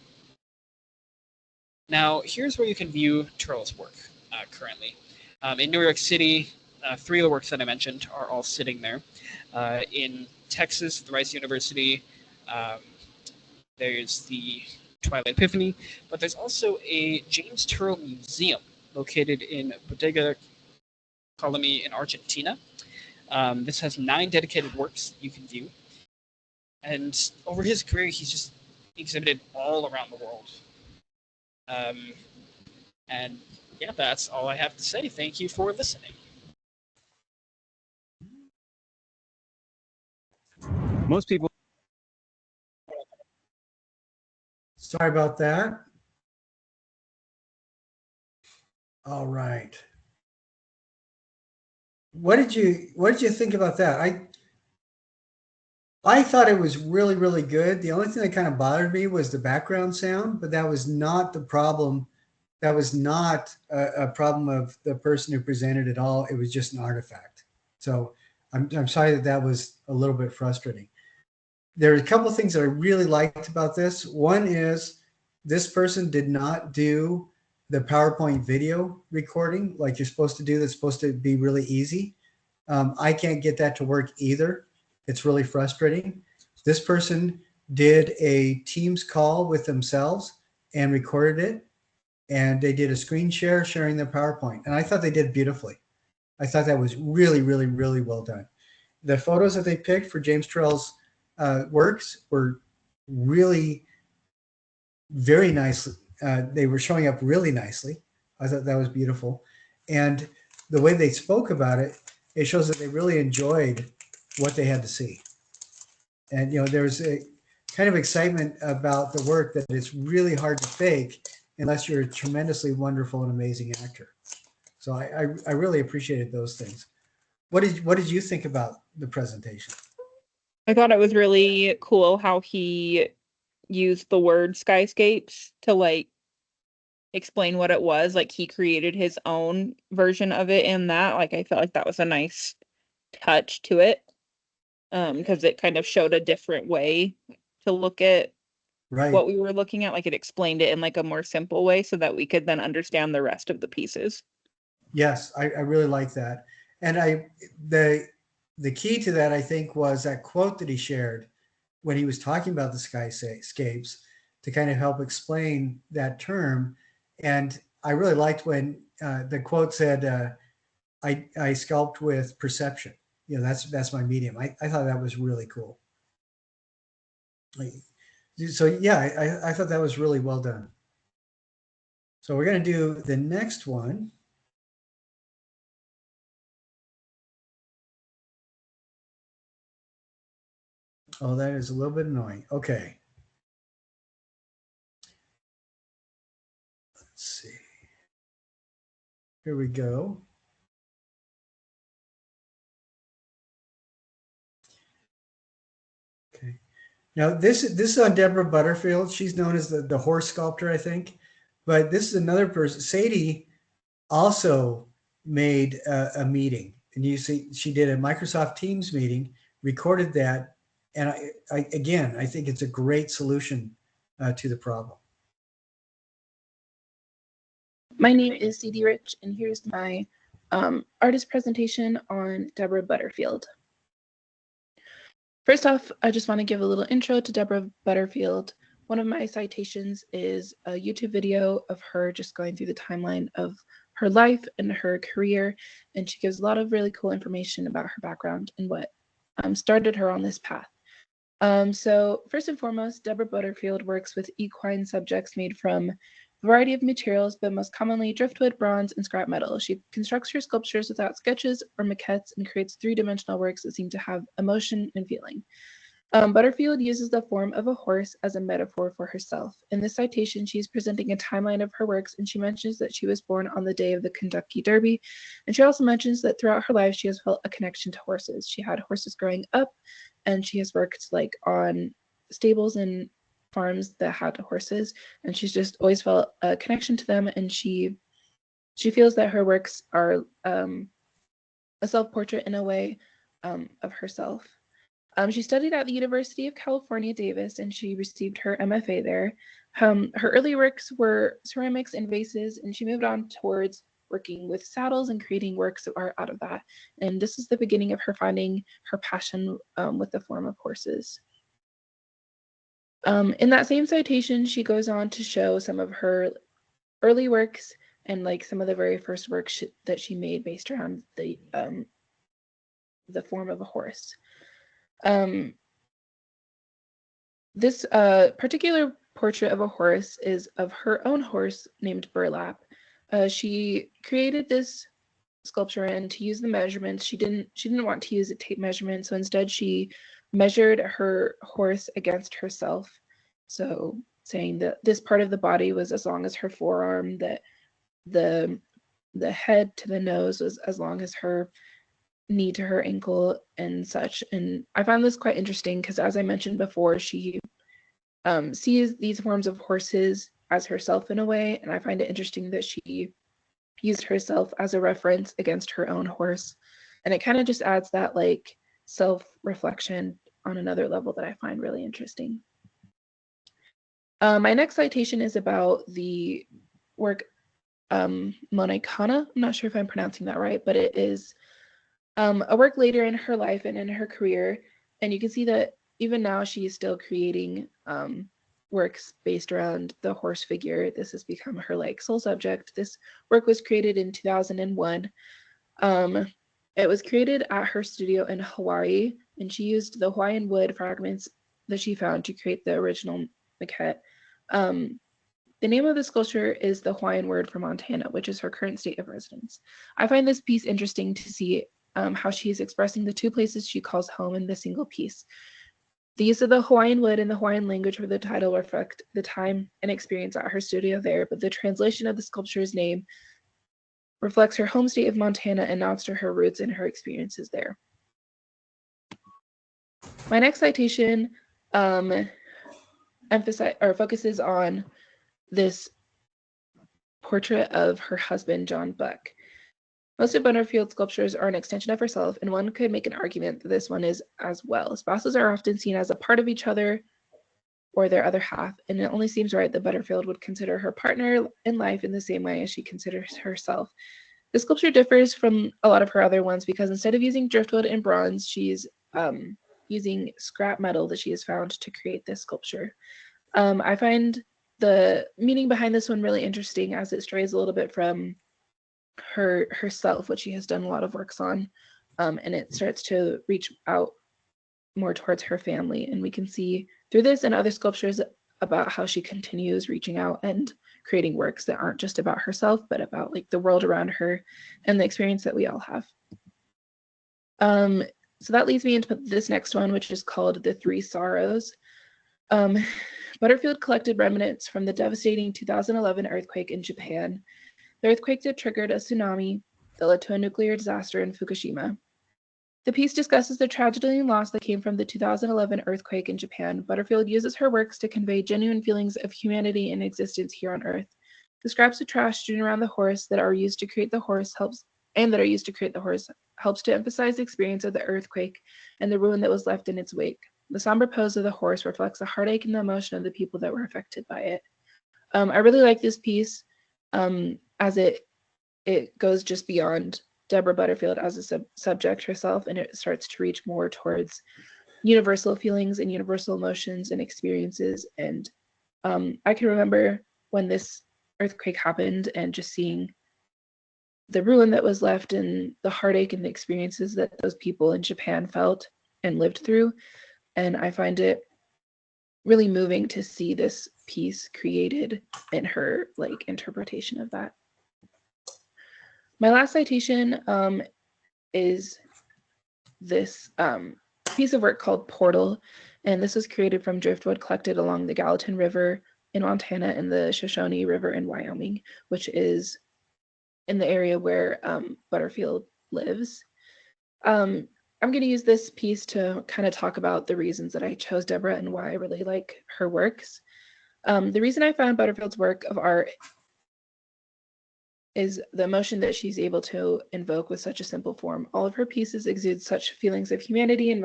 Now, here's where you can view Turl's work currently. In New York City, 3 of the works that I mentioned are all sitting there. In Texas, at the Rice University, there's the Twilight Epiphany, but there's also a James Turl Museum located in Bodega Colony in Argentina. This has 9 dedicated works that you can view. And over his career, he's just exhibited all around the world. And yeah, that's all I have to say. Thank you for listening. Most people. Sorry about that. All right. What did you think about that? I thought it was really, really good. The only thing that kind of bothered me was the background sound, but that was not the problem. That was not a problem of the person who presented it all. It was just an artifact. So I'm sorry that that was a little bit frustrating. There are a couple of things that I really liked about this. One is this person did not do the PowerPoint video recording like you're supposed to do. That's supposed to be really easy. I can't get that to work either. It's really frustrating. This person did a Teams call with themselves and recorded it, and they did a screen share sharing their PowerPoint. And I thought they did beautifully. I thought that was really, really, really well done. The photos that they picked for James Turrell's works were really very nice. They were showing up really nicely. I thought that was beautiful. And the way they spoke about it, it shows that they really enjoyed what they had to see. And, you know, there's a kind of excitement about the work that it's really hard to fake unless you're a tremendously wonderful and amazing actor. So I really appreciated those things. What did you think about the presentation? I thought it was really cool how he used the word skyscapes to like explain what it was. Like he created his own version of it in that. Like I felt like that was a nice touch to it. Because it kind of showed a different way to look at Right. what we were looking at. Like it explained it in like a more simple way so that we could then understand the rest of the pieces. Yes, I really like that. And the key to that, I think, was that quote that he shared when he was talking about the skyscapes to kind of help explain that term. And I really liked when the quote said, I sculpt with perception. You know, that's my medium. I thought that was really cool. So yeah, I thought that was really well done. So we're going to do the next one. Oh, that is a little bit annoying. Okay. Let's see. Here we go. Okay. Now this is on Deborah Butterfield. She's known as the horse sculptor, I think. But this is another person. Sadie also made a meeting, and you see she did a Microsoft Teams meeting, recorded that, and I think it's a great solution to the problem. My name is CD Rich, and here's my artist presentation on Deborah Butterfield. First off, I just want to give a little intro to Deborah Butterfield. One of my citations is a YouTube video of her just going through the timeline of her life and her career, and she gives a lot of really cool information about her background and what started her on this path. So first and foremost, Deborah Butterfield works with equine subjects made from a variety of materials, but most commonly driftwood, bronze, and scrap metal. She constructs her sculptures without sketches or maquettes and creates three-dimensional works that seem to have emotion and feeling. Butterfield uses the form of a horse as a metaphor for herself. In this citation, she's presenting a timeline of her works, and she mentions that she was born on the day of the Kentucky Derby. And she also mentions that throughout her life, she has felt a connection to horses. She had horses growing up, and she has worked like on stables and farms that had horses, and she's just always felt a connection to them. And she feels that her works are a self-portrait in a way of herself. She studied at the University of California, Davis, and she received her MFA there. Her early works were ceramics and vases, and she moved on towards working with saddles and creating works of art out of that. And this is the beginning of her finding her passion with the form of horses. In that same citation, she goes on to show some of her early works and like some of the very first works that she made based around the form of a horse. This particular portrait of a horse is of her own horse named Burlap. She created this sculpture, and to use the measurements, she didn't want to use a tape measurement, so instead she measured her horse against herself. So saying that this part of the body was as long as her forearm, that the head to the nose was as long as her knee to her ankle and such. And I found this quite interesting because, as I mentioned before, she sees these forms of horses as herself in a way, and I find it interesting that she used herself as a reference against her own horse, and it kind of just adds that like self-reflection on another level that I find really interesting. My next citation is about the work Monaikana. I'm not sure if I'm pronouncing that right, but it is a work later in her life and in her career, and you can see that even now she is still creating works based around the horse figure. This has become her like sole subject. This work was created in 2001. It was created at her studio in Hawaii, and she used the Hawaiian wood fragments that she found to create the original maquette. The name of the sculpture is the Hawaiian word for Montana, which is her current state of residence. I find this piece interesting to see how she is expressing the two places she calls home in the single piece. The use of the Hawaiian wood and the Hawaiian language for the title reflect the time and experience at her studio there, but the translation of the sculpture's name reflects her home state of Montana and nods to her roots and her experiences there. My next citation focuses on this portrait of her husband, John Buck. Most of Butterfield's sculptures are an extension of herself, and one could make an argument that this one is as well. Spouses are often seen as a part of each other or their other half, and it only seems right that Butterfield would consider her partner in life in the same way as she considers herself. The sculpture differs from a lot of her other ones because instead of using driftwood and bronze, she's using scrap metal that she has found to create this sculpture. I find the meaning behind this one really interesting as it strays a little bit from herself, which she has done a lot of works on, and it starts to reach out more towards her family. And we can see through this and other sculptures about how she continues reaching out and creating works that aren't just about herself, but about like the world around her and the experience that we all have. So that leads me into this next one, which is called The Three Sorrows. Butterfield collected remnants from the devastating 2011 earthquake in Japan. The earthquake that triggered a tsunami that led to a nuclear disaster in Fukushima. The piece discusses the tragedy and loss that came from the 2011 earthquake in Japan. Butterfield uses her works to convey genuine feelings of humanity and existence here on Earth. The scraps of trash strewn around the horse that are used to create the horse helps to emphasize the experience of the earthquake and the ruin that was left in its wake. The somber pose of the horse reflects the heartache and the emotion of the people that were affected by it. I really like this piece as it goes just beyond Deborah Butterfield as a subject herself, and it starts to reach more towards universal feelings and universal emotions and experiences. And I can remember when this earthquake happened and just seeing the ruin that was left and the heartache and the experiences that those people in Japan felt and lived through. And I find it really moving to see this piece created in her like interpretation of that. My last citation is this piece of work called Portal, and this was created from driftwood collected along the Gallatin River in Montana and the Shoshone River in Wyoming, which is in the area where Butterfield lives. I'm going to use this piece to kind of talk about the reasons that I chose Deborah and why I really like her works. The reason I found Butterfield's work of art is the emotion that she's able to invoke with such a simple form. All of her pieces exude such feelings of humanity and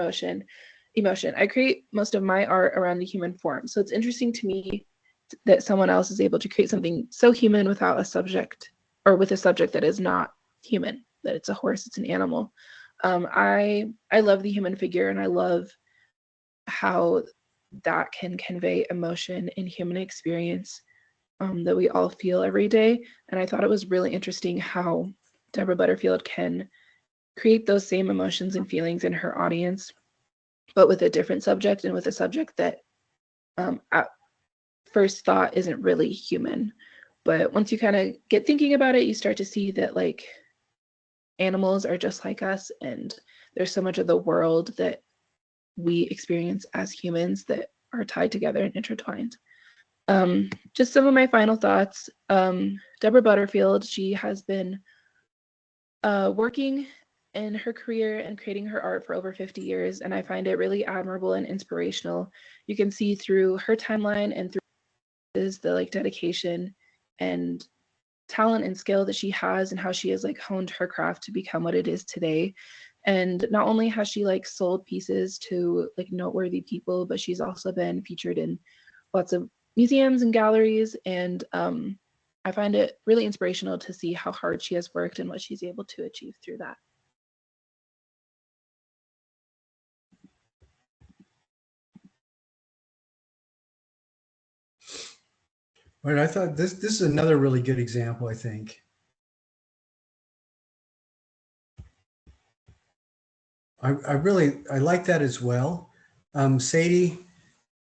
emotion. I create most of my art around the human form, so it's interesting to me that someone else is able to create something so human without a subject, or with a subject that is not human, that it's a horse, it's an animal. I love the human figure, and I love how that can convey emotion and human experience that we all feel every day. And I thought it was really interesting how Deborah Butterfield can create those same emotions and feelings in her audience, but with a different subject and with a subject that at first thought isn't really human. But once you kind of get thinking about it, you start to see that like animals are just like us, and there's so much of the world that we experience as humans that are tied together and intertwined. Just some of my final thoughts. Deborah Butterfield, she has been working in her career and creating her art for over 50 years, and I find it really admirable and inspirational. You can see through her timeline and through the like dedication and talent and skill that she has and how she has like honed her craft to become what it is today. And not only has she like sold pieces to like noteworthy people, but she's also been featured in lots of museums and galleries. And I find it really inspirational to see how hard she has worked and what she's able to achieve through that. Right. I thought this is another really good example, I think. I like that as well. Sadie,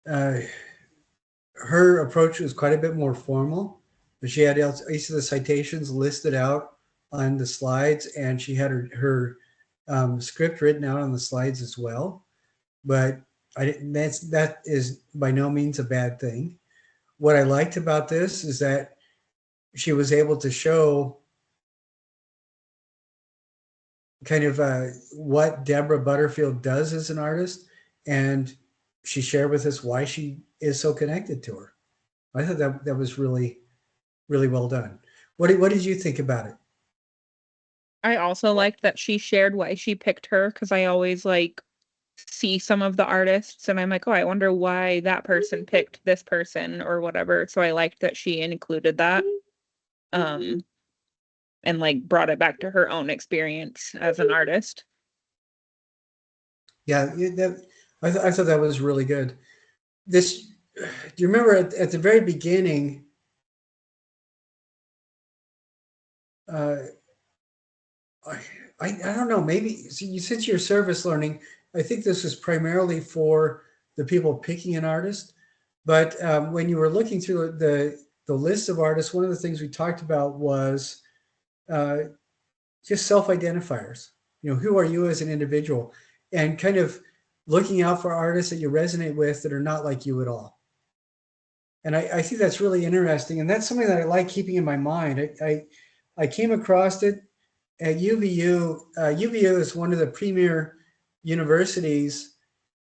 her approach was quite a bit more formal, but she had each of the citations listed out on the slides, and she had her script written out on the slides as well. But that is by no means a bad thing. What I liked about this is that she was able to show kind of what Deborah Butterfield does as an artist, and she shared with us why she is so connected to her. I thought that was really, really well done. What did you think about it? I also liked that she shared why she picked her, because I always like see some of the artists and I'm like, oh, I wonder why that person picked this person or whatever. So I liked that she included that. And like brought it back to her own experience as an artist. Yeah, I thought that was really good. Do you remember at the very beginning? I don't know. Maybe since you're service learning, I think this is primarily for the people picking an artist. But when you were looking through the list of artists, one of the things we talked about was uh, just self-identifiers. You know, who are you as an individual, and kind of looking out for artists that you resonate with that are not like you at all. And I think that's really interesting, and that's something that I like keeping in my mind. I came across it at UVU. UVU is one of the premier universities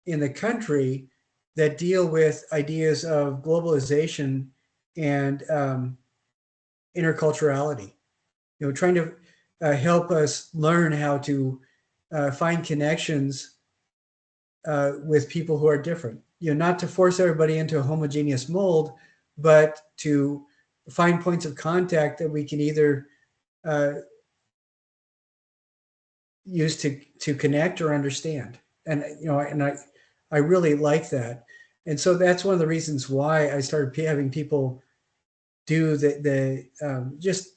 in the country that deal with ideas of globalization and interculturality. You know, trying to help us learn how to find connections with people who are different. You know, not to force everybody into a homogeneous mold, but to find points of contact that we can either uh, use to connect or understand. And you know, and I really like that. And so that's one of the reasons why I started having people do the just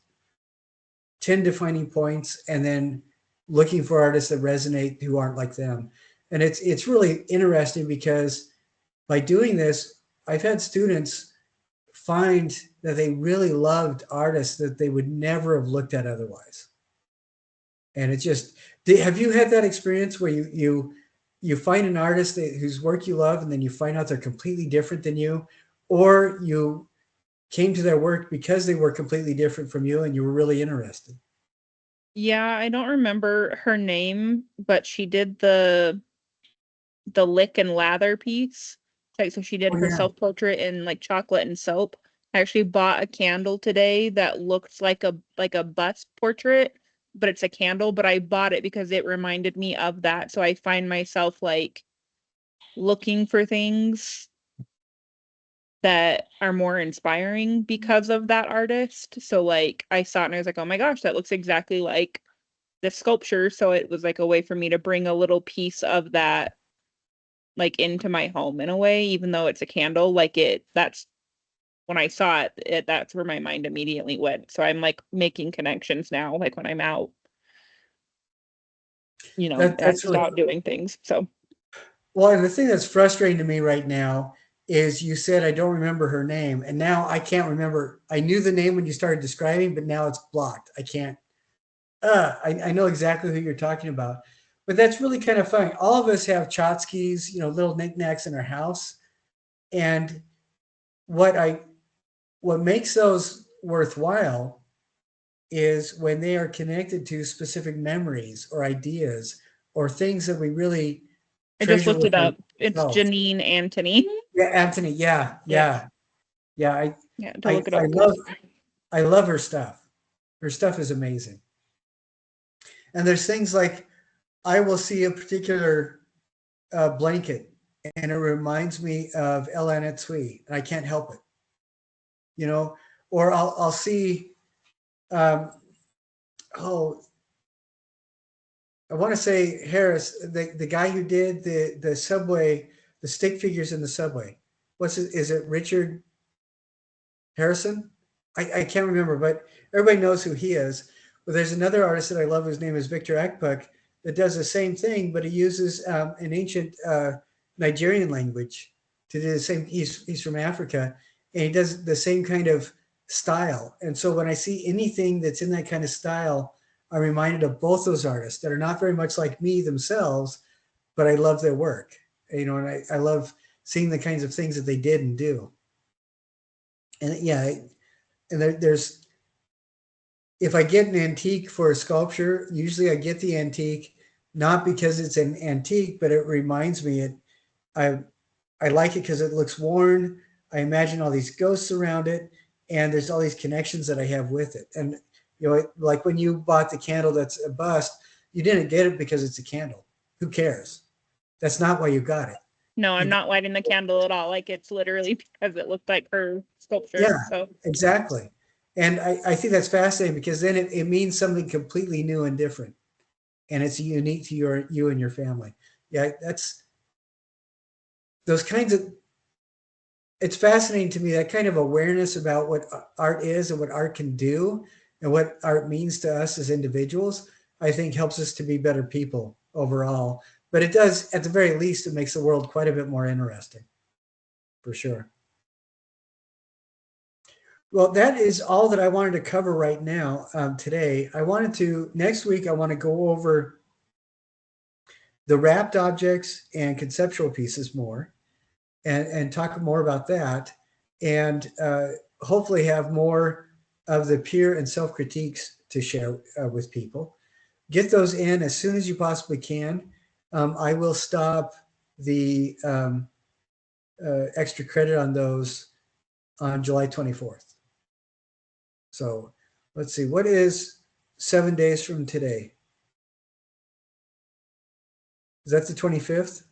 10 defining points and then looking for artists that resonate who aren't like them. And it's really interesting because by doing this, I've had students find that they really loved artists that they would never have looked at otherwise. And it's just, have you had that experience where you find an artist whose work you love, and then you find out they're completely different than you, or you came to their work because they were completely different from you and you were really interested? Yeah, I don't remember her name, but she did the lick and lather piece. Like, so she did Oh her yeah. self-portrait in like chocolate and soap. I actually bought a candle today that looked like a bust portrait, but it's a candle, but I bought it because it reminded me of that. So I find myself like looking for things that are more inspiring because of that artist. So like I saw it and I was like, oh my gosh, that looks exactly like this sculpture. So it was like a way for me to bring a little piece of that like into my home in a way, even though it's a candle. Like that's when I saw it, that's where my mind immediately went. So I'm like making connections now, like when I'm out, That's just really out doing things. So well. And the thing that's frustrating to me right now is you said I don't remember her name, and now I can't remember. I knew the name when you started describing, but now it's blocked. I can't. I know exactly who you're talking about, but that's really kind of funny. All of us have tchotchkes, you know, little knickknacks in our house, and what I what makes those worthwhile is when they are connected to specific memories or ideas or things that we really I just treasure looked it within up. It's ourselves. Janine Antony. Yeah, Anthony. Yeah, yeah, yeah. Yeah, to look it up. I love her stuff. Her stuff is amazing. And there's things like I will see a particular blanket, and it reminds me of Ella Tsui, and I can't help it. You know, or I'll see. Oh, I want to say Harris, the guy who did the subway, the stick figures in the subway. What's it? Is it Richard Harrison? I can't remember, but everybody knows who he is. But there's another artist that I love whose name is Victor Akpuk that does the same thing, but he uses an ancient Nigerian language to do the same. He's from Africa, and he does the same kind of style. And so when I see anything that's in that kind of style, I'm reminded of both those artists that are not very much like me themselves, but I love their work. You know, and I love seeing the kinds of things that they did and do. And yeah, and there's if I get an antique for a sculpture, usually I get the antique not because it's an antique, but it reminds me I I like it because it looks worn. I imagine all these ghosts around it, and there's all these connections that I have with it. And you know, like when you bought the candle that's a bust, you didn't get it because it's a candle. Who cares? That's not why you got it. No, I'm not lighting the candle at all. Like it's literally because it looked like her sculpture. Yeah, so exactly. And I think that's fascinating because then it means something completely new and different. And it's unique to you and your family. Yeah, that's those kinds of it's fascinating to me, that kind of awareness about what art is and what art can do and what art means to us as individuals, I think helps us to be better people overall. But it does, at the very least, it makes the world quite a bit more interesting, for sure. Well, that is all that I wanted to cover right now today. Next week, I want to go over the wrapped objects and conceptual pieces more and talk more about that and hopefully have more of the peer and self-critiques to share with people. Get those in as soon as you possibly can. I will stop the extra credit on those on July 24th. So let's see, what is 7 days from today? Is that the 25th?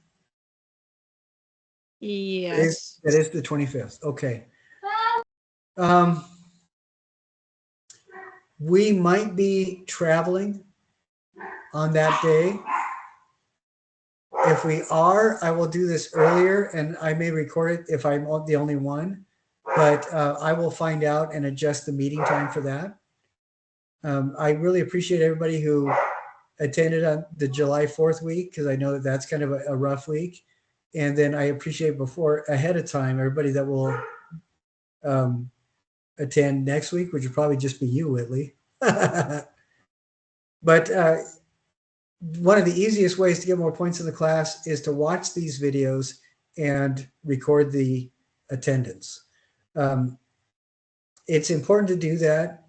yes. That is the 25th. Okay. We might be traveling on that day. If we are, I will do this earlier and I may record it if I'm the only one, but I will find out and adjust the meeting time for that. I really appreciate everybody who attended on the July 4th week because I know that that's kind of a rough week. And then I appreciate ahead of time, everybody that will attend next week, which will probably just be you, Whitley. But one of the easiest ways to get more points in the class is to watch these videos and record the attendance. It's important to do that,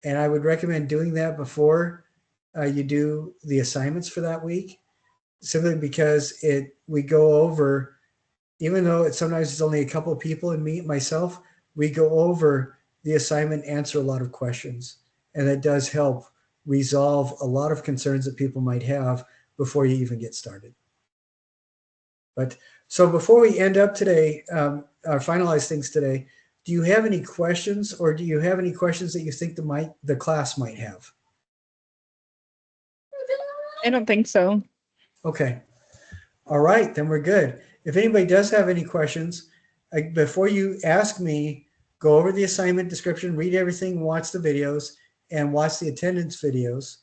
and I would recommend doing that before you do the assignments for that week, simply because we go over, even though sometimes it's only a couple of people and myself, we go over the assignment, answer a lot of questions, and that does help resolve a lot of concerns that people might have before you even get started. But so before we end up today, finalize things today, do you have any questions, or do you have any questions that you think the class might have? I don't think so. Okay. All right, then we're good. If anybody does have any questions, before you ask me, go over the assignment description, read everything, watch the videos, and watch the attendance videos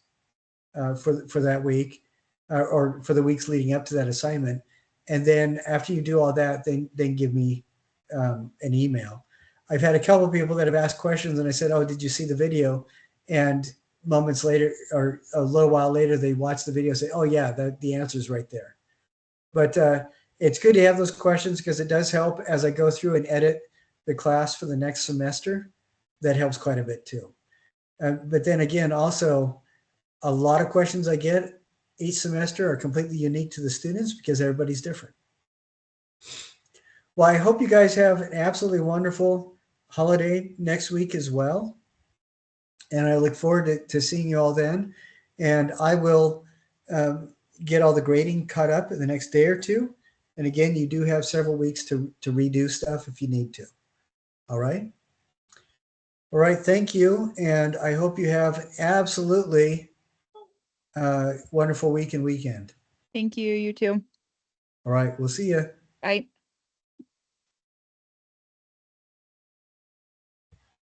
for that week or for the weeks leading up to that assignment. And then after you do all that, then give me an email. I've had a couple of people that have asked questions and I said, oh, did you see the video? And moments later or a little while later, they watch the video and say, oh yeah, the answer is right there. But it's good to have those questions because it does help as I go through and edit the class for the next semester. That helps quite a bit too. But then again, also, a lot of questions I get each semester are completely unique to the students because everybody's different. Well, I hope you guys have an absolutely wonderful holiday next week as well. And I look forward to seeing you all then. And I will get all the grading cut up in the next day or two. And again, you do have several weeks to redo stuff if you need to. All right. All right. Thank you. And I hope you have an absolutely wonderful week and weekend. Thank you. You too. All right. We'll see you. Bye.